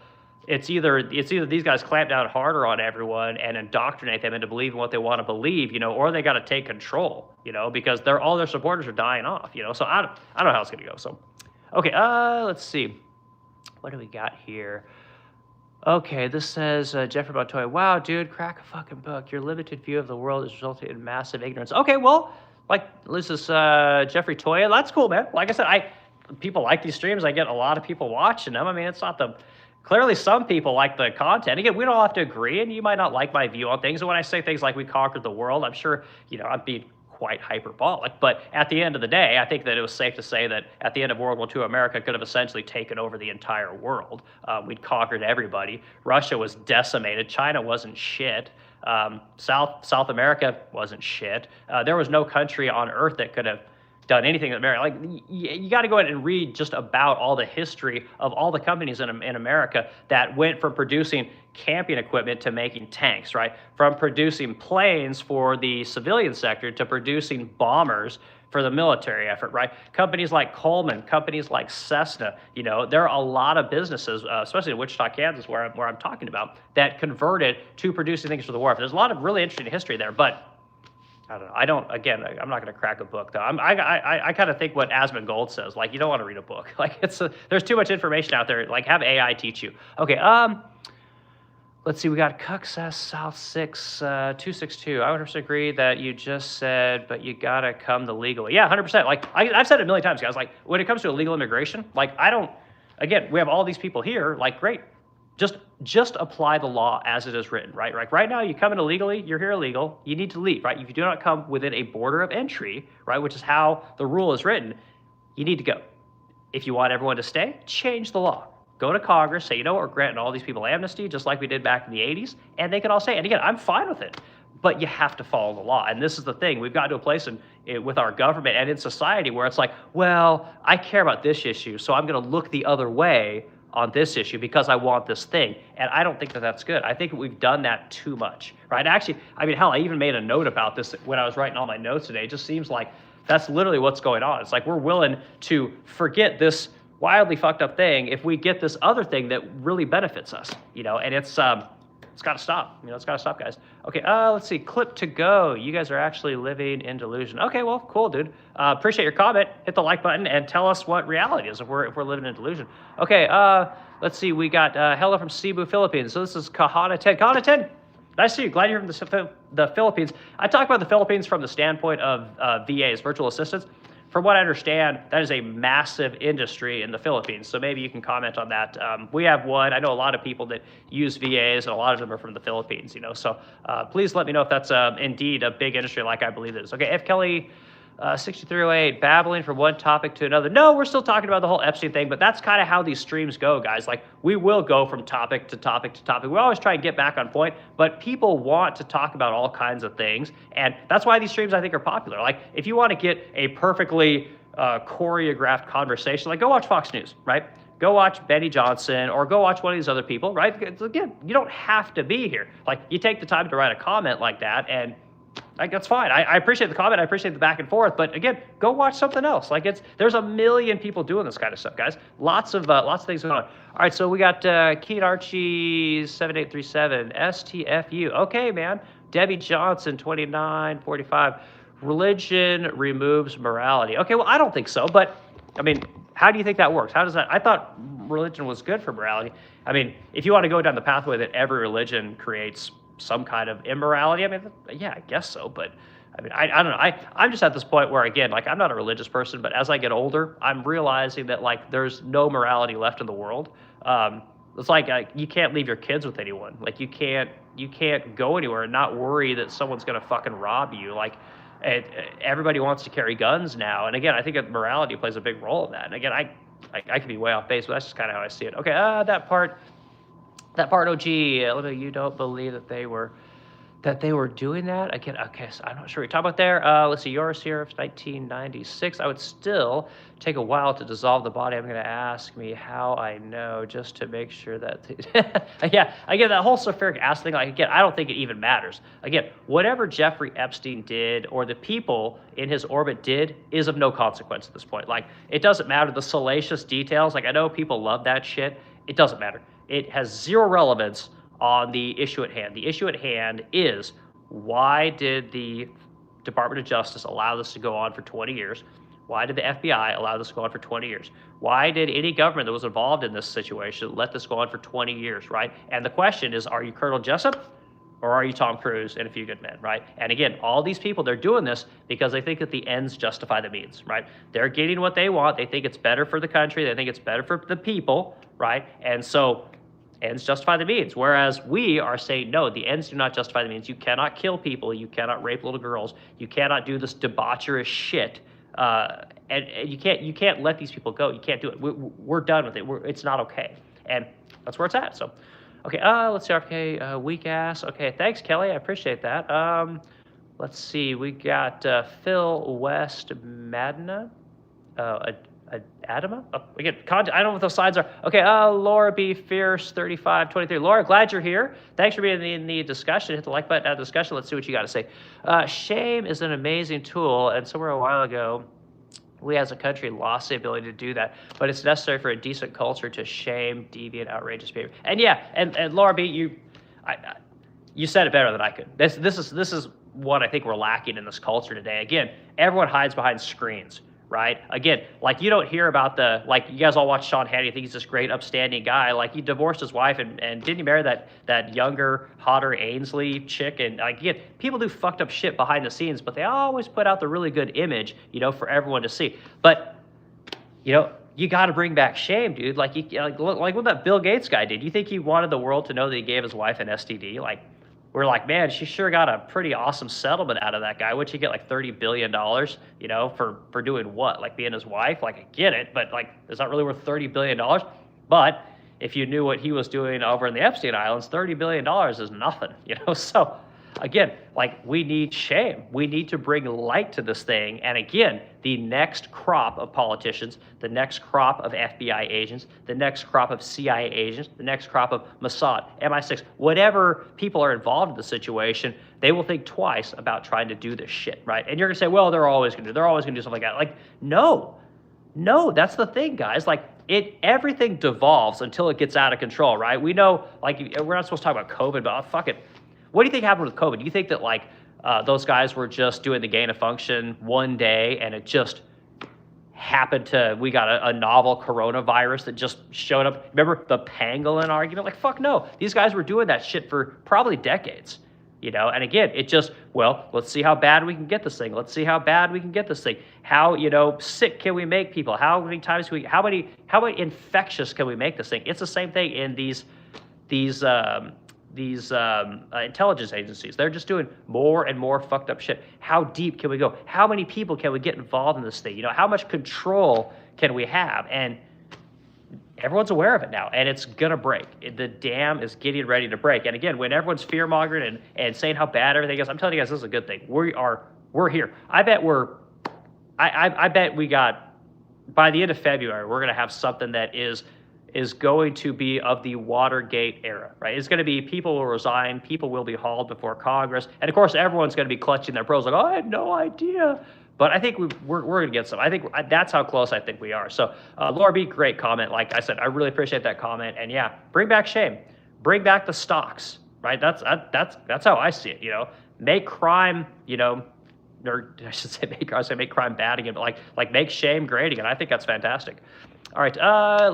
it's either these guys clamp down harder on everyone and indoctrinate them into believing what they want to believe, you know, or they got to take control, you know, because all their supporters are dying off, you know. So I don't know how it's going to go. So, okay, let's see. What do we got here? Okay, this says, Jeffrey Montoya, wow, dude, crack a fucking book. Your limited view of the world is resulting in massive ignorance. Okay, well, like, this is Jeffrey Toya. That's cool, man. Like I said, people like these streams. I get a lot of people watching them. I mean, it's not clearly some people like the content. Again, we don't have to agree, and you might not like my view on things. And when I say things like we conquered the world, I'm sure, you know, I'm being quite hyperbolic. But at the end of the day, I think that it was safe to say that at the end of World War II, America could have essentially taken over the entire world. We'd conquered everybody. Russia was decimated. China wasn't shit. South America wasn't shit. There was no country on earth that could have done anything in America. Like, you got to go ahead and read just about all the history of all the companies in America that went from producing camping equipment to making tanks, right? From producing planes for the civilian sector to producing bombers for the military effort, right? Companies like Coleman, companies like Cessna, you know, there are a lot of businesses, especially in Wichita, Kansas, where I'm talking about, that converted to producing things for the war. There's a lot of really interesting history there, but I don't know. I'm not going to crack a book, though. I kind of think what Asmund Gold says, like, you don't want to read a book. Like, there's too much information out there. Like, have AI teach you. Okay, let's see. We got Cuxas South 6, 262. I would agree that you just said, but you got to come the legal way. Yeah, 100%. Like, I've said it a million times, guys. Like, when it comes to illegal immigration, like, again, we have all these people here. Like, great. Just just apply the law as it is written, right? Like right now, you come in illegally, you're here illegal, you need to leave, right? If you do not come within a border of entry, right, which is how the rule is written, you need to go. If you want everyone to stay, change the law. Go to Congress, say, you know what, we're granting all these people amnesty, just like we did back in the 80s, and they can all stay. And again, I'm fine with it, but you have to follow the law. And this is the thing. We've got to a place with our government and in society where it's like, well, I care about this issue, so I'm going to look the other way on this issue because I want this thing. And I don't think that that's good. I think we've done that too much, right? Actually, I mean, hell, I even made a note about this when I was writing all my notes today. It just seems like that's literally what's going on. It's like we're willing to forget this wildly fucked up thing if we get this other thing that really benefits us, you know, and it's got to stop. You know, it's got to stop, guys. Okay, let's see. Clip to go. You guys are actually living in delusion. Okay, well, cool, dude. Appreciate your comment. Hit the like button and tell us what reality is if we're living in delusion. Okay, let's see. We got hello from Cebu, Philippines. So this is Kahana 10. Kahana 10, nice to see you. Glad you're from the Philippines. I talk about the Philippines from the standpoint of VAs, virtual assistants. From what I understand, that is a massive industry in the Philippines. So maybe you can comment on that. We have one. I know a lot of people that use VAs, and a lot of them are from the Philippines, you know. So please let me know if that's indeed a big industry like I believe it is. Okay, F. Kelly 6308, babbling from one topic to another. No, we're still talking about the whole Epstein thing, but that's kind of how these streams go, guys. Like, we will go from topic to topic to topic. We always try and get back on point, but people want to talk about all kinds of things, and that's why these streams, I think, are popular. Like, if you want to get a perfectly choreographed conversation, like, go watch Fox News, right? Go watch Benny Johnson or go watch one of these other people, right? Again, you don't have to be here. Like, you take the time to write a comment like that, and like, that's fine. I appreciate the comment. I appreciate the back and forth. But again, go watch something else. Like, there's a million people doing this kind of stuff, guys. Lots of things going on. All right, so we got Keen Archie 7837 STFU. Okay, man. Debbie Johnson 2945. Religion removes morality. Okay, well, I don't think so. But I mean, how do you think that works? How does that? I thought religion was good for morality. I mean, if you want to go down the pathway that every religion creates some kind of immorality, I mean, yeah, I guess so, but I mean, I don't know. I'm just at this point where, again, like, I'm not a religious person, but as I get older, I'm realizing that, like, there's no morality left in the world. It's like you can't leave your kids with anyone. Like, you can't go anywhere and not worry that someone's gonna fucking rob you. Like, everybody wants to carry guns now, and again, I think that morality plays a big role in that. And again, I could be way off base, but that's just kind of how I see it. Okay, that part, OG, you don't believe that they were doing that? Again, okay, so I'm not sure what you're talking about there. Let's see, yours here, 1996. I would still take a while to dissolve the body. I'm going to ask me how I know just to make sure that... yeah, again, that whole sulfuric acid thing, like, again, I don't think it even matters. Again, whatever Jeffrey Epstein did or the people in his orbit did is of no consequence at this point. Like, it doesn't matter. The salacious details, like, I know people love that shit. It doesn't matter. It has zero relevance on the issue at hand. The issue at hand is, why did the Department of Justice allow this to go on for 20 years? Why did the FBI allow this to go on for 20 years? Why did any government that was involved in this situation let this go on for 20 years, right? And the question is, are you Colonel Jessup or are you Tom Cruise and a few good men, right? And again, all these people, they're doing this because they think that the ends justify the means, right? They're getting what they want. They think it's better for the country. They think it's better for the people, right? And so ends justify the means, whereas we are saying, no, the ends do not justify the means. You cannot kill people. You cannot rape little girls. You cannot do this debaucherous shit. And you can't let these people go. You can't do it. We're done with it. It's not okay. And that's where it's at. So, okay, let's see. Okay, weak ass. Okay, thanks, Kelly. I appreciate that. Let's see. We got Phil West Madna. Adama? Oh, again, I don't know what those signs are. Okay, Laura B. Fierce 3523. Laura, glad you're here. Thanks for being in the discussion. Hit the like button at the discussion. Let's see what you got to say. Shame is an amazing tool, and somewhere a while ago, we as a country lost the ability to do that, but it's necessary for a decent culture to shame deviant, outrageous behavior. And yeah, and Laura B., you said it better than I could. This is what I think we're lacking in this culture today. Again, everyone hides behind screens. Right? Again, like, you don't hear about like, you guys all watch Sean Hannity. I think he's this great, upstanding guy. Like, he divorced his wife and didn't he marry that younger, hotter Ainsley chick? And like, again, people do fucked up shit behind the scenes, but they always put out the really good image, you know, for everyone to see. But, you know, you got to bring back shame, dude. Like, like what that Bill Gates guy did. You think he wanted the world to know that he gave his wife an STD? Like, we're like, man, she sure got a pretty awesome settlement out of that guy. What'd she get, like $30 billion, for doing what? Like being his wife? Like, I get it, but like, it's not really worth $30 billion. But if you knew what he was doing over in the Epstein Islands, $30 billion is nothing, So again, like, we need shame. We need to bring light to this thing. And again, the next crop of politicians, the next crop of FBI agents, the next crop of CIA agents, the next crop of Mossad, MI6, whatever people are involved in the situation, they will think twice about trying to do this shit, right? And you're gonna say, well, they're always gonna do something like that. Like, no, that's the thing, guys. Like, everything devolves until it gets out of control, right? We know, like, we're not supposed to talk about COVID, but fuck it. What do you think happened with COVID? Do you think that, like, those guys were just doing the gain of function one day and it just happened we got a novel coronavirus that just showed up? Remember the pangolin argument? Like, fuck no. These guys were doing that shit for probably decades, And again, it just, well, let's see how bad we can get this thing. Let's see how bad we can get this thing. How, sick can we make people? How many times how many infectious can we make this thing? It's the same thing in these intelligence agencies. They're just doing more and more fucked up shit. How deep can we go? How many people can we get involved in this thing? How much control can we have? And everyone's aware of it now, and it's gonna break. The dam is getting ready to break. And again, when everyone's fear-mongering and saying how bad everything is, I'm telling you guys, this is a good thing. We're here. I bet I bet we got, by the end of February, we're gonna have something that is going to be of the Watergate era, right? It's going to be, people will resign, people will be hauled before Congress, and of course everyone's going to be clutching their pearls like, oh, I had no idea. But I think we're going to get some. I think that's how close I think we are. So Laura B, great comment. Like I said, I really appreciate that comment. And yeah, bring back shame, bring back the stocks, right? That's how I see it. Make crime, or I should say make crime bad again, but like make shame great again. I think that's fantastic. All right,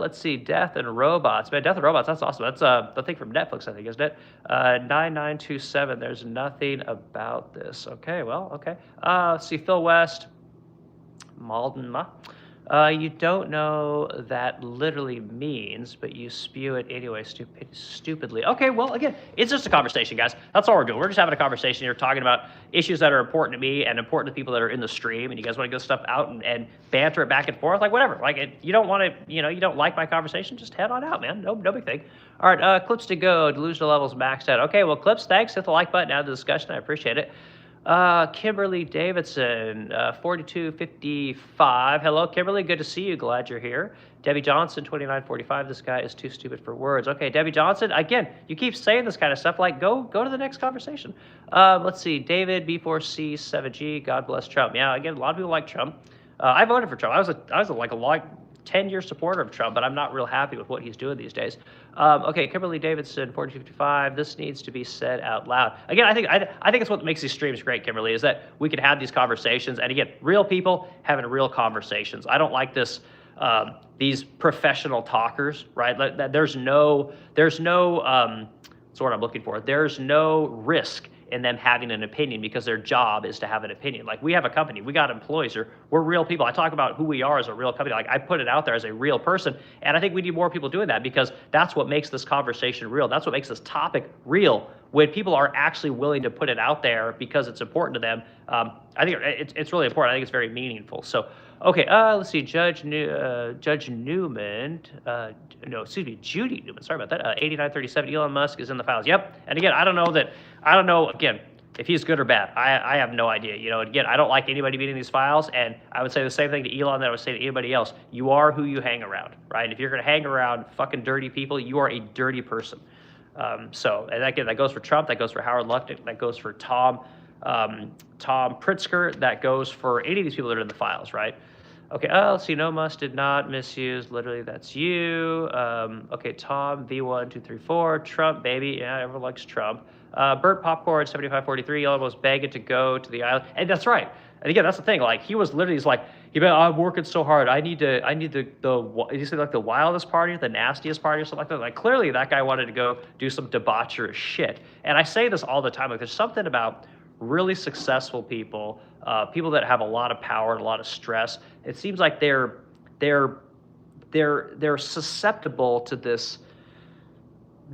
let's see, Death and Robots. Man, Death and Robots, that's awesome. That's the thing from Netflix, I think, isn't it? 9927, there's nothing about this. Okay, well, okay. Let's see, Phil West, Malden. You don't know that literally means, but you spew it anyway, stupidly. Okay, well, again, it's just a conversation, guys. That's all we're doing. We're just having a conversation here, talking about issues that are important to me and important to people that are in the stream, and you guys want to get stuff out and banter it back and forth, like whatever. Like, you don't want to, you don't like my conversation, just head on out, man. No big thing. All right, clips to go. Delusional levels maxed out. Okay, well, clips, thanks. Hit the like button, add the discussion. I appreciate it. Kimberly Davidson, 4255. Hello, Kimberly. Good to see you. Glad you're here. Debbie Johnson, 2945. This guy is too stupid for words. Okay, Debbie Johnson. Again, you keep saying this kind of stuff. Like, go to the next conversation. Let's see. David B4C7G. God bless Trump. Yeah, again, a lot of people like Trump. I voted for Trump. I was like a long 10-year supporter of Trump, but I'm not real happy with what he's doing these days. Okay, Kimberly Davidson, 4255. This needs to be said out loud. Again, I think it's what makes these streams great, Kimberly, is that we can have these conversations, and again, real people having real conversations. I don't like this. These professional talkers, right? There's no. That's what I'm looking for. There's no risk in them having an opinion because their job is to have an opinion. Like, we have a company, we got employees, we're real people. I talk about who we are as a real company. Like, I put it out there as a real person, and I think we need more people doing that because that's what makes this conversation real. That's what makes this topic real. When people are actually willing to put it out there because it's important to them, I think it's really important. I think it's very meaningful. So, okay, let's see, Judge Newman, Judy Newman, sorry about that, 8937, Elon Musk is in the files. Yep, and again, I don't know, again, if he's good or bad. I have no idea. Again, I don't like anybody being in these files, and I would say the same thing to Elon that I would say to anybody else. You are who you hang around, right? If you're going to hang around fucking dirty people, you are a dirty person. So, and again, that goes for Trump, that goes for Howard Lutnick, that goes for Tom Pritzker, that goes for any of these people that are in the files, right? Okay, let's see, no Musk did not misuse, literally, that's you. Okay, Tom, V1234, Trump, baby, yeah, everyone likes Trump. Burt Popcorn, 7543, Elon was begging to go to the island, and that's right. And again, that's the thing, like, he was literally, he's like, I'm working so hard, I need the you said like the wildest party, the nastiest party, or something like that. Like, clearly that guy wanted to go do some debaucherous shit. And I say this all the time, like, there's something about really successful people, people that have a lot of power and a lot of stress. It seems like they're they're susceptible to this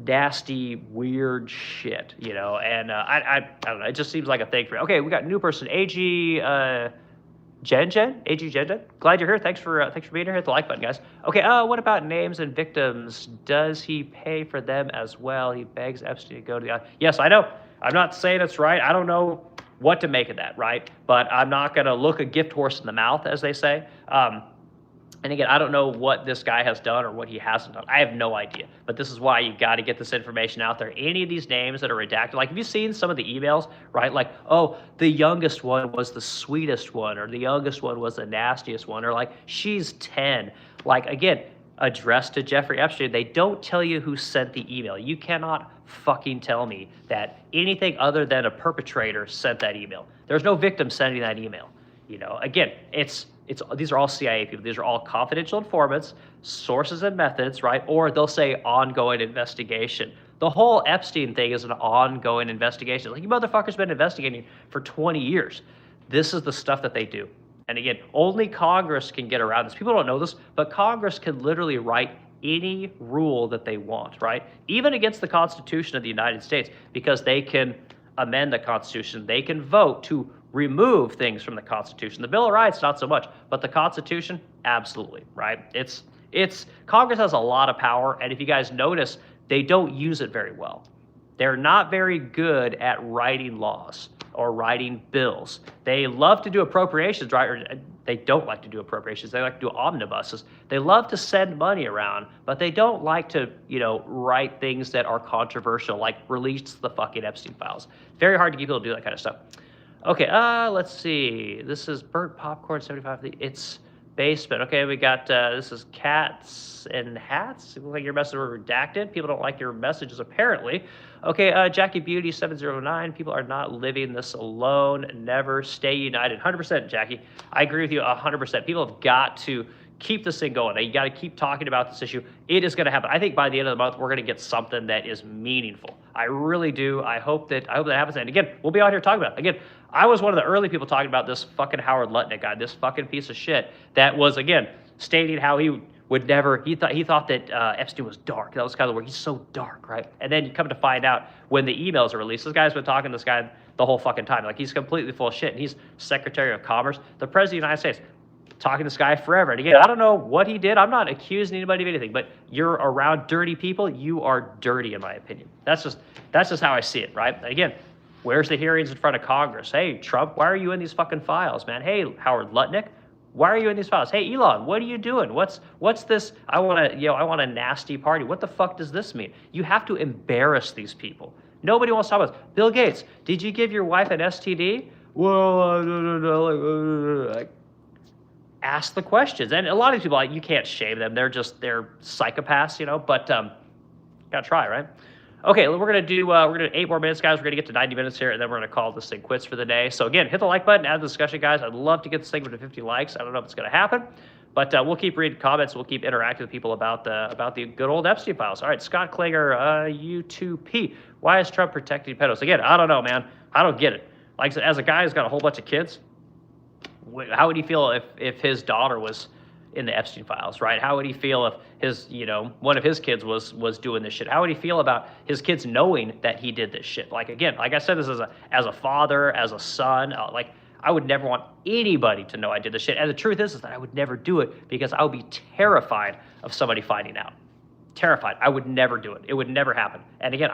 nasty, weird shit, you know. And I don't know. It just seems like a thing for. Okay, we got a new person, AG Jen. Glad you're here. Thanks for being here. Hit the like button, guys. Okay. What about names and victims? Does he pay for them as well? He begs Epstein to go to the. Yes, I know. I'm not saying it's right. I don't know what to make of that, right? But I'm not gonna look a gift horse in the mouth, as they say. And again, I don't know what this guy has done or what he hasn't done. I have no idea. But this is why you got to get this information out there. Any of these names that are redacted, like have you seen some of the emails, right? Like, oh, the youngest one was the sweetest one, or the youngest one was the nastiest one, or like, she's 10. Like, again, addressed to Jeffrey Epstein. They don't tell you who sent the email. You cannot fucking tell me that anything other than a perpetrator sent that email. There's no victim sending that email. You know, again, these are all CIA people. These are all confidential informants, sources and methods, right? Or they'll say ongoing investigation. The whole Epstein thing is an ongoing investigation. Like, you motherfuckers been investigating for 20 years. This is the stuff that they do. And again, only Congress can get around this. People don't know this, but Congress can literally write any rule that they want, right? Even against the Constitution of the United States, because they can amend the Constitution. They can vote to remove things from the Constitution. The Bill of Rights, not so much, but the Constitution, absolutely, right? It's Congress has a lot of power, and if you guys notice, they don't use it very well. They're not very good at writing laws or writing bills. They love to do appropriations, right? Or they don't like to do appropriations. They like to do omnibuses. They love to send money around, but they don't like to, you know, write things that are controversial, like release the fucking Epstein files. Very hard to get people to do that kind of stuff. Okay, let's see. This is burnt popcorn, 75. It's basement. Okay, we got, this is cats and hats. It looks like your messages were redacted. People don't like your messages, apparently. Okay, Jackie Beauty, 709. People are not living this alone. Never stay united. 100%, Jackie. I agree with you 100%. People have got to keep this thing going. You got to keep talking about this issue. It is going to happen. I think by the end of the month, we're going to get something that is meaningful. I really do. I hope that happens. And again, we'll be out here talking about it. Again, I was one of the early people talking about this fucking Howard Lutnick guy, this fucking piece of shit that was, again, stating how he would never, he thought that Epstein was dark. That was kind of the word. He's so dark, right? And then you come to find out when the emails are released, this guy's been talking to this guy the whole fucking time. Like, he's completely full of shit. And he's Secretary of Commerce, the President of the United States, talking to this guy forever. And again, I don't know what he did. I'm not accusing anybody of anything, but you're around dirty people. You are dirty, in my opinion. That's just how I see it, right? Again, where's the hearings in front of Congress? Hey, Trump, why are you in these fucking files, man? Hey, Howard Lutnick, why are you in these files? Hey, Elon, what are you doing? What's this? I want a nasty party. What the fuck does this mean? You have to embarrass these people. Nobody wants to talk about this. Bill Gates, did you give your wife an STD? Well, like, ask the questions. And a lot of these people, like, you can't shame them. They're psychopaths, you know, but gotta try, right? Okay, we're gonna do 8 more minutes, guys. We're gonna get to 90 minutes here, and then we're gonna call this thing quits for the day. So again, hit the like button, add to the discussion, guys. I'd love to get this thing to 50 likes. I don't know if it's gonna happen, but we'll keep reading comments. We'll keep interacting with people about the good old Epstein files. All right, Scott Klinger, U2P. Why is Trump protecting pedos? Again, I don't know, man. I don't get it. Like, as a guy who's got a whole bunch of kids, how would he feel if his daughter was in the Epstein files, right? How would he feel if his, one of his kids was doing this shit? How would he feel about his kids knowing that he did this shit? Like, again, like I said, this as a father, as a son, like, I would never want anybody to know I did this shit. And the truth is that I would never do it because I would be terrified of somebody finding out. Terrified. I would never do it. It would never happen. And again,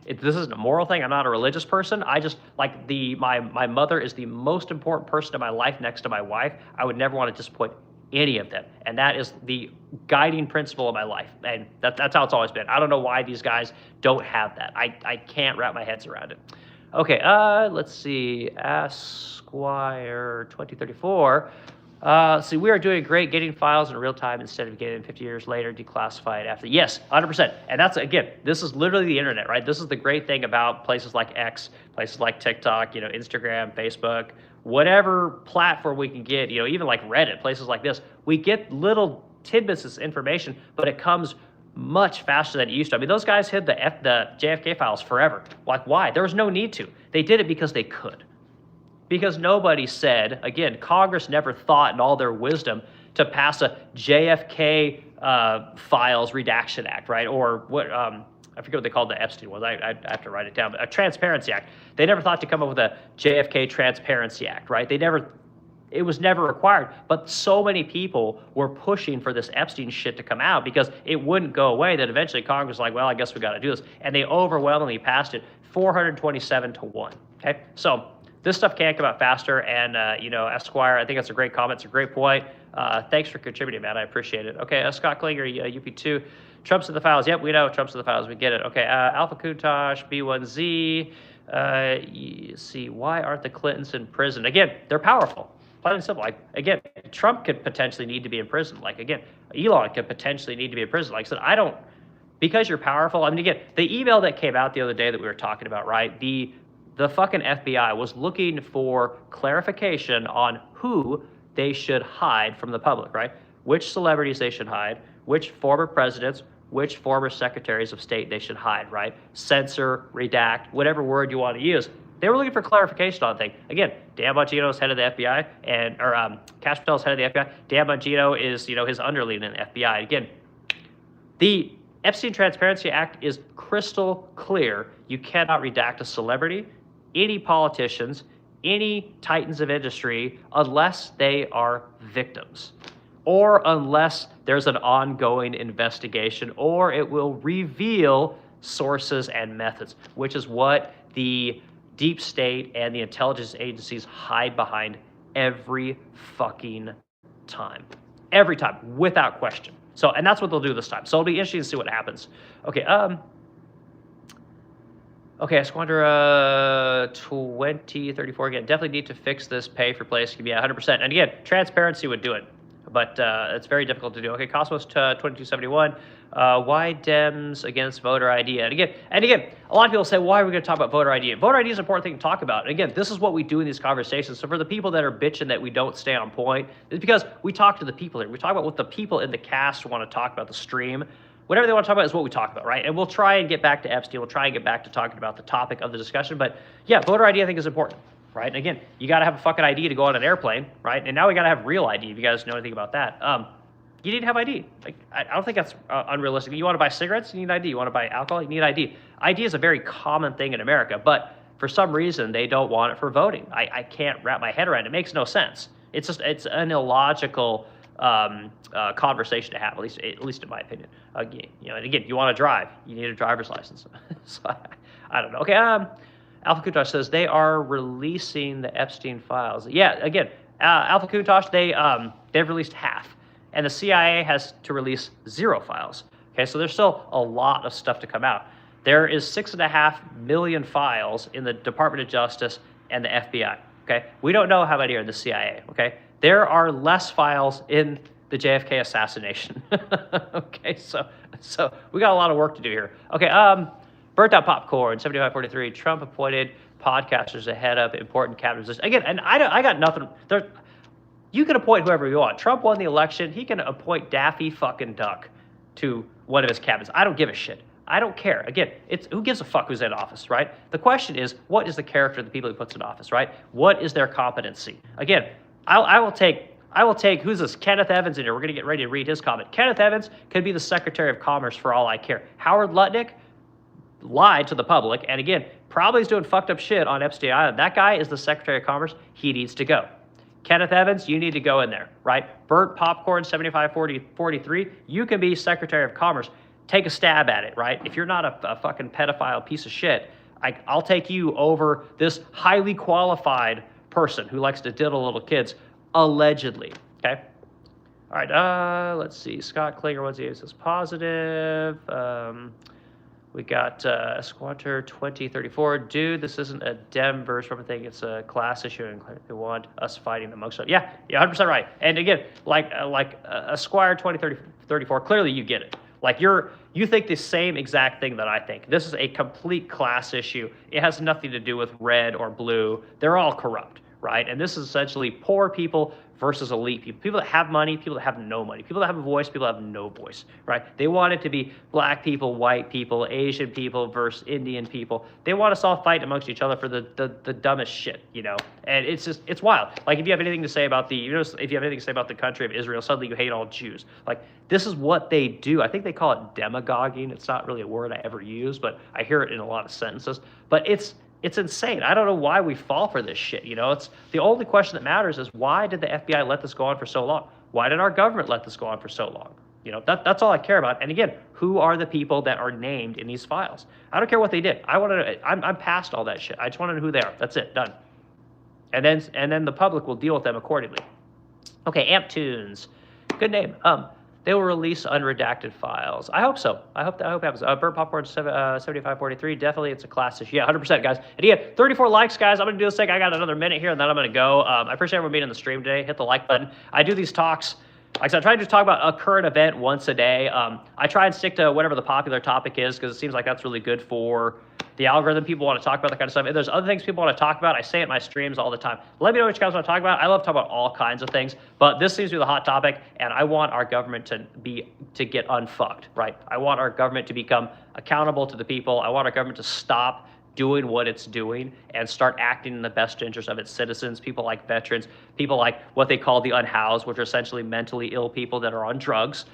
this isn't a moral thing. I'm not a religious person. I just, like, my mother is the most important person in my life next to my wife. I would never want to disappoint any of them. And that is the guiding principle of my life. And that's how it's always been. I don't know why these guys don't have that. I can't wrap my heads around it. Okay, let's see. Esquire 2034. See, we are doing great getting files in real time instead of getting them 50 years later declassified after. Yes, 100%. And that's, again, this is literally the internet, right? This is the great thing about places like X, places like TikTok, Instagram, Facebook, whatever platform we can get, even like Reddit, places like this. We get little tidbits of information, but it comes much faster than it used to. I mean, those guys hid the JFK files forever. Like, why? There was no need to. They did it because they could. Because nobody said, again, Congress never thought in all their wisdom to pass a JFK files redaction act, right? Or what, I forget what they called the Epstein was. I have to write it down. But a Transparency Act. They never thought to come up with a JFK Transparency Act, right? It was never required. But so many people were pushing for this Epstein shit to come out because it wouldn't go away, that eventually Congress was like, well, I guess we got to do this. And they overwhelmingly passed it 427-1. Okay, so this stuff can come out faster. And, Esquire, I think that's a great comment. It's a great point. Thanks for contributing, man. I appreciate it. Okay, Scott Klinger, UP2. Trump's in the files. Yep, we know Trump's in the files. We get it. Okay, Alpha Kuntosh, B1Z. See, why aren't the Clintons in prison? Again, they're powerful. Plain and simple. Like, again, Trump could potentially need to be in prison. Like, again, Elon could potentially need to be in prison. Like I said, because you're powerful. I mean, again, the email that came out the other day that we were talking about, right? The fucking FBI was looking for clarification on who they should hide from the public, right? Which celebrities they should hide, which former presidents, which former secretaries of state they should hide, right? Censor, redact, whatever word you want to use. They were looking for clarification on things. Again, Dan Bongino is head of the FBI, Kash Patel is head of the FBI. Dan Bongino is, his underling in the FBI. Again, the Epstein Transparency Act is crystal clear. You cannot redact a celebrity, any politicians, any titans of industry, unless they are victims, or unless there's an ongoing investigation, or it will reveal sources and methods, which is what the deep state and the intelligence agencies hide behind every fucking time. Every time, without question. So, and that's what they'll do this time. So it'll be interesting to see what happens. Okay, Squander 2034 again. Definitely need to fix this pay for place. Give me 100%. And again, transparency would do it, but it's very difficult to do. Okay, Cosmos 2271. Why Dems against voter ID? And again, a lot of people say, why are we going to talk about voter ID? Voter ID is an important thing to talk about. And again, this is what we do in these conversations. So for the people that are bitching that we don't stay on point, it's because we talk to the people here. We talk about what the people in the cast want to talk about, the stream. Whatever they want to talk about is what we talk about, right? And we'll try and get back to Epstein. We'll try and get back to talking about the topic of the discussion. But yeah, voter ID I think is important, right? And again, you got to have a fucking ID to go on an airplane, right? And now we got to have real ID if you guys know anything about that. You need to have ID. Like, I don't think that's unrealistic. You want to buy cigarettes, you need ID. You want to buy alcohol, you need ID. ID is a very common thing in America, but for some reason they don't want it for voting. I can't wrap my head around it. It makes no sense. It's an illogical conversation to have, at least in my opinion. And again, you want to drive, you need a driver's license. So I don't know. Okay, Alpha Kuntosh says they are releasing the Epstein files. Yeah, again, Alpha Kuntosh, they've released half. And the CIA has to release 0 files. Okay, so there's still a lot of stuff to come out. There is 6.5 million files in the Department of Justice and the FBI. Okay, we don't know how many are in the CIA. Okay, there are less files in the JFK assassination. Okay, so we got a lot of work to do here. Okay, Burnt Out Popcorn 7543. Trump appointed podcasters to head up important cabinet positions. Again, and I got nothing there. You can appoint whoever you want. Trump won the election. He can appoint Daffy fucking Duck to one of his cabinets. I don't give a shit. I don't care. Again, it's who gives a fuck who's in office, right? The question is, what is the character of the people he puts in office, right? What is their competency? Again, I will take who's this? Kenneth Evans in here. We're gonna get ready to read his comment. Kenneth Evans could be the Secretary of Commerce for all I care. Howard Lutnick lied to the public, and again, probably is doing fucked up shit on Epstein Island. That guy is the Secretary of Commerce. He needs to go. Kenneth Evans, you need to go in there, right? Burnt Popcorn 7543, you can be Secretary of Commerce. Take a stab at it, right? If you're not a fucking pedophile piece of shit, I'll take you over this highly qualified person who likes to diddle little kids, allegedly, okay? All right, let's see. Scott Klinger, what's he says positive. We got Squatter 2034. Dude, this isn't a Dem verse from a thing. It's a class issue, and they want us fighting amongst us. Yeah, 100% right. And again, like Squire 2034, clearly you get it. Like you think the same exact thing that I think. This is a complete class issue. It has nothing to do with red or blue. They're all corrupt, right? And this is essentially poor people versus elite people. People that have money, people that have no money, people that have a voice, people that have no voice, right? They want it to be black people, white people, Asian people versus Indian people. They want us all fight amongst each other for the dumbest shit, you know? And it's just, it's wild. Like, if you have anything to say about the, you know, if you have anything to say about the country of Israel, suddenly you hate all Jews. Like, this is what they do. I think they call it demagoguing. It's not really a word I ever use, but I hear it in a lot of sentences. But it's insane. I don't know why we fall for this shit. You know, it's the only question that matters is, why did the FBI let this go on for so long? Why did our government let this go on for so long? You know, that's all I care about. And again, who are the people that are named in these files? I don't care what they did. I'm past all that shit. I just want to know who they are. That's it. Done. And then the public will deal with them accordingly. Okay, Amp Tunes. Good name. They will release unredacted files. I hope so. I hope it happens. Burnt Popcorn 7543. Definitely, it's a class issue. Yeah, 100%, guys. And again, 34 likes, guys. I'm going to do this thing. I got another minute here, and then I'm going to go. I appreciate everyone being in the stream today. Hit the like button. I do these talks. Like I said, I try to just talk about a current event once a day. I try and stick to whatever the popular topic is, because it seems like that's really good for the algorithm. People want to talk about that kind of stuff. If there's other things people want to talk about, I say it in my streams all the time. Let me know what you guys want to talk about. I love talking about all kinds of things, but this seems to be the hot topic, and I want our government to get unfucked, right? I want our government to become accountable to the people. I want our government to stop doing what it's doing and start acting in the best interest of its citizens, people like veterans, people like what they call the unhoused, which are essentially mentally ill people that are on drugs.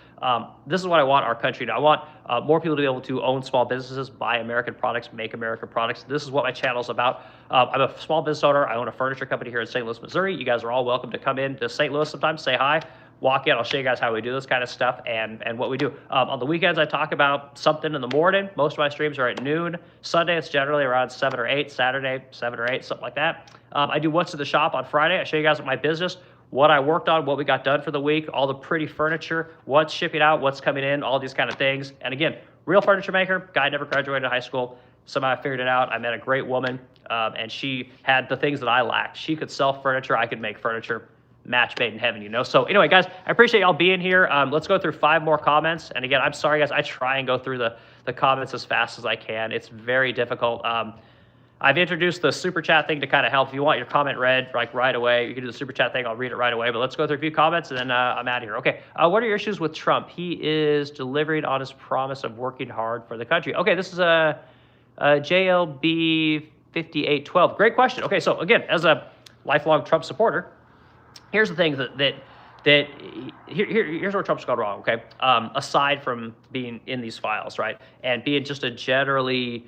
This is what I want our country to. I want more people to be able to own small businesses, buy American products, make American products. This is what my channel is about. I'm a small business owner. I own a furniture company here in St. Louis, Missouri. You guys are all welcome to come in to St. Louis sometime, say hi. Walk in, I'll show you guys how we do this kind of stuff and what we do. On the weekends, I talk about something in the morning. Most of my streams are at noon. Sunday, it's generally around 7 or 8. Saturday, 7 or 8, something like that. I do What's in the Shop on Friday. I show you guys my business, what I worked on, what we got done for the week, all the pretty furniture, what's shipping out, what's coming in, all these kind of things. And again, real furniture maker, guy never graduated high school. Somehow I figured it out. I met a great woman, and she had the things that I lacked. She could sell furniture. I could make furniture. Match made in heaven, you know? So anyway, guys, I appreciate y'all being here. Let's go through 5 more comments. And again, I'm sorry, guys. I try and go through the comments as fast as I can. It's very difficult. I've introduced the super chat thing to kind of help. If you want your comment read like right away, you can do the super chat thing. I'll read it right away. But let's go through a few comments, and then I'm out of here. Okay, what are your issues with Trump? He is delivering on his promise of working hard for the country. Okay, this is a JLB 5812. Great question. Okay, so again, as a lifelong Trump supporter, here's the thing here's where Trump's gone wrong, okay? Aside from being in these files, right? And being just a generally,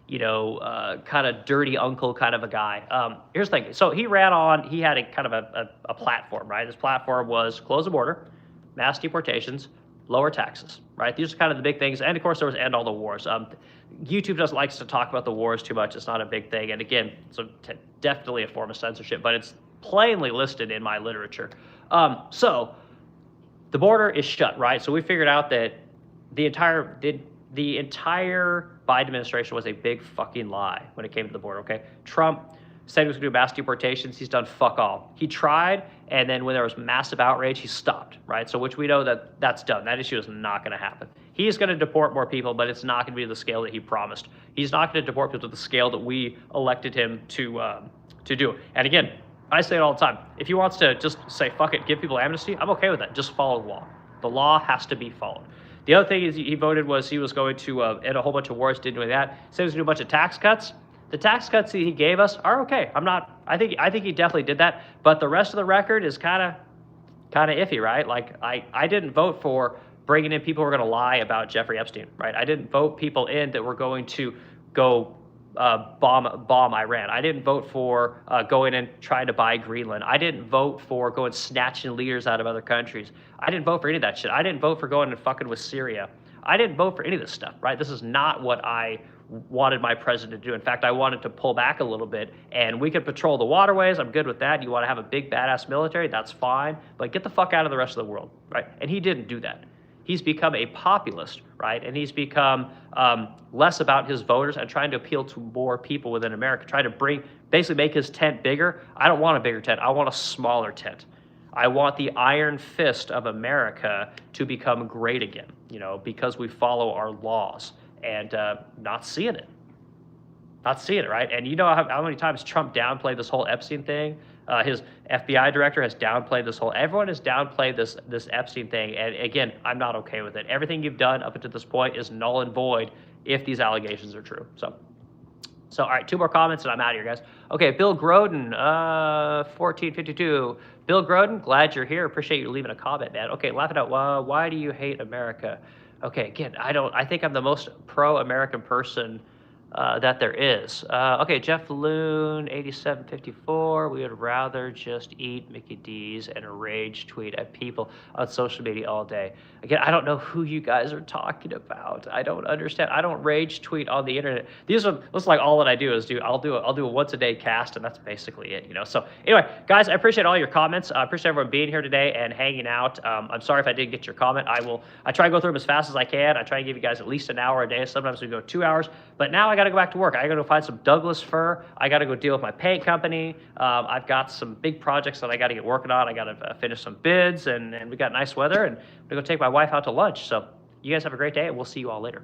you know, kind of dirty uncle kind of a guy. Here's the thing. So he had a kind of a platform, right? His platform was close the border, mass deportations, lower taxes, right? These are kind of the big things. And of course, there was end all the wars. YouTube doesn't like to talk about the wars too much. It's not a big thing. And again, so definitely a form of censorship, but it's plainly listed in my literature. So the border is shut, right? So we figured out that the entire Biden administration was a big fucking lie when it came to the border, okay? Trump said he was gonna do mass deportations. He's done fuck all. He tried, and then when there was massive outrage, he stopped, right? So which we know that's done. That issue is not gonna happen. He's gonna deport more people, but it's not gonna be the scale that he promised. He's not gonna deport people to the scale that we elected him to do. And again, I say it all the time. If he wants to just say, fuck it, give people amnesty, I'm okay with that. Just follow the law. The law has to be followed. The other thing he voted was he was going to end a whole bunch of wars, didn't do that. Said he was going to do a bunch of tax cuts. The tax cuts that he gave us are okay. I think he definitely did that. But the rest of the record is kind of iffy, right? Like, I didn't vote for bringing in people who were going to lie about Jeffrey Epstein, right? I didn't vote people in that were going to go bomb Iran. I didn't vote for going and trying to buy Greenland. I didn't vote for going snatching leaders out of other countries. I didn't vote for any of that shit. I didn't vote for going and fucking with Syria. I didn't vote for any of this stuff, right? This is not what I wanted my president to do. In fact, I wanted to pull back a little bit, and we could patrol the waterways. I'm good with that. You want to have a big badass military? That's fine, but get the fuck out of the rest of the world, right? And he didn't do that. He's become a populist, right? And he's become less about his voters and trying to appeal to more people within America, trying to basically make his tent bigger. I don't want a bigger tent. I want a smaller tent. I want the iron fist of America to become great again, you know, because we follow our laws, and not seeing it. Not seeing it, right? And you know how many times Trump downplayed this whole Epstein thing? His FBI director has downplayed this whole. Everyone has downplayed this Epstein thing, and again, I'm not okay with it. Everything you've done up until this point is null and void if these allegations are true. So all right, 2 more comments and I'm out of here, guys. Okay, Bill Groden, 1452. Bill Groden, glad you're here. Appreciate you leaving a comment, man. Okay, laughing out. Why do you hate America? Okay, again, I think I'm the most pro-American person that there is. Okay, Jeff Loon, 8754. We would rather just eat Mickey D's and rage tweet at people on social media all day. Again, I don't know who you guys are talking about. I don't understand. I don't rage tweet on the internet. This is like all that I do is I'll do a once a day cast, and that's basically it, you know. So anyway, guys, I appreciate all your comments. I appreciate everyone being here today and hanging out. I'm sorry if I didn't get your comment. I try to go through them as fast as I can. I try to give you guys at least an hour a day. Sometimes we go 2 hours, but now I got to go back to work. I got to go find some Douglas fir. I got to go deal with my paint company. I've got some big projects that I got to get working on. I got to finish some bids, and we got nice weather, and I'm going to go take my wife out to lunch. So you guys have a great day, and we'll see you all later.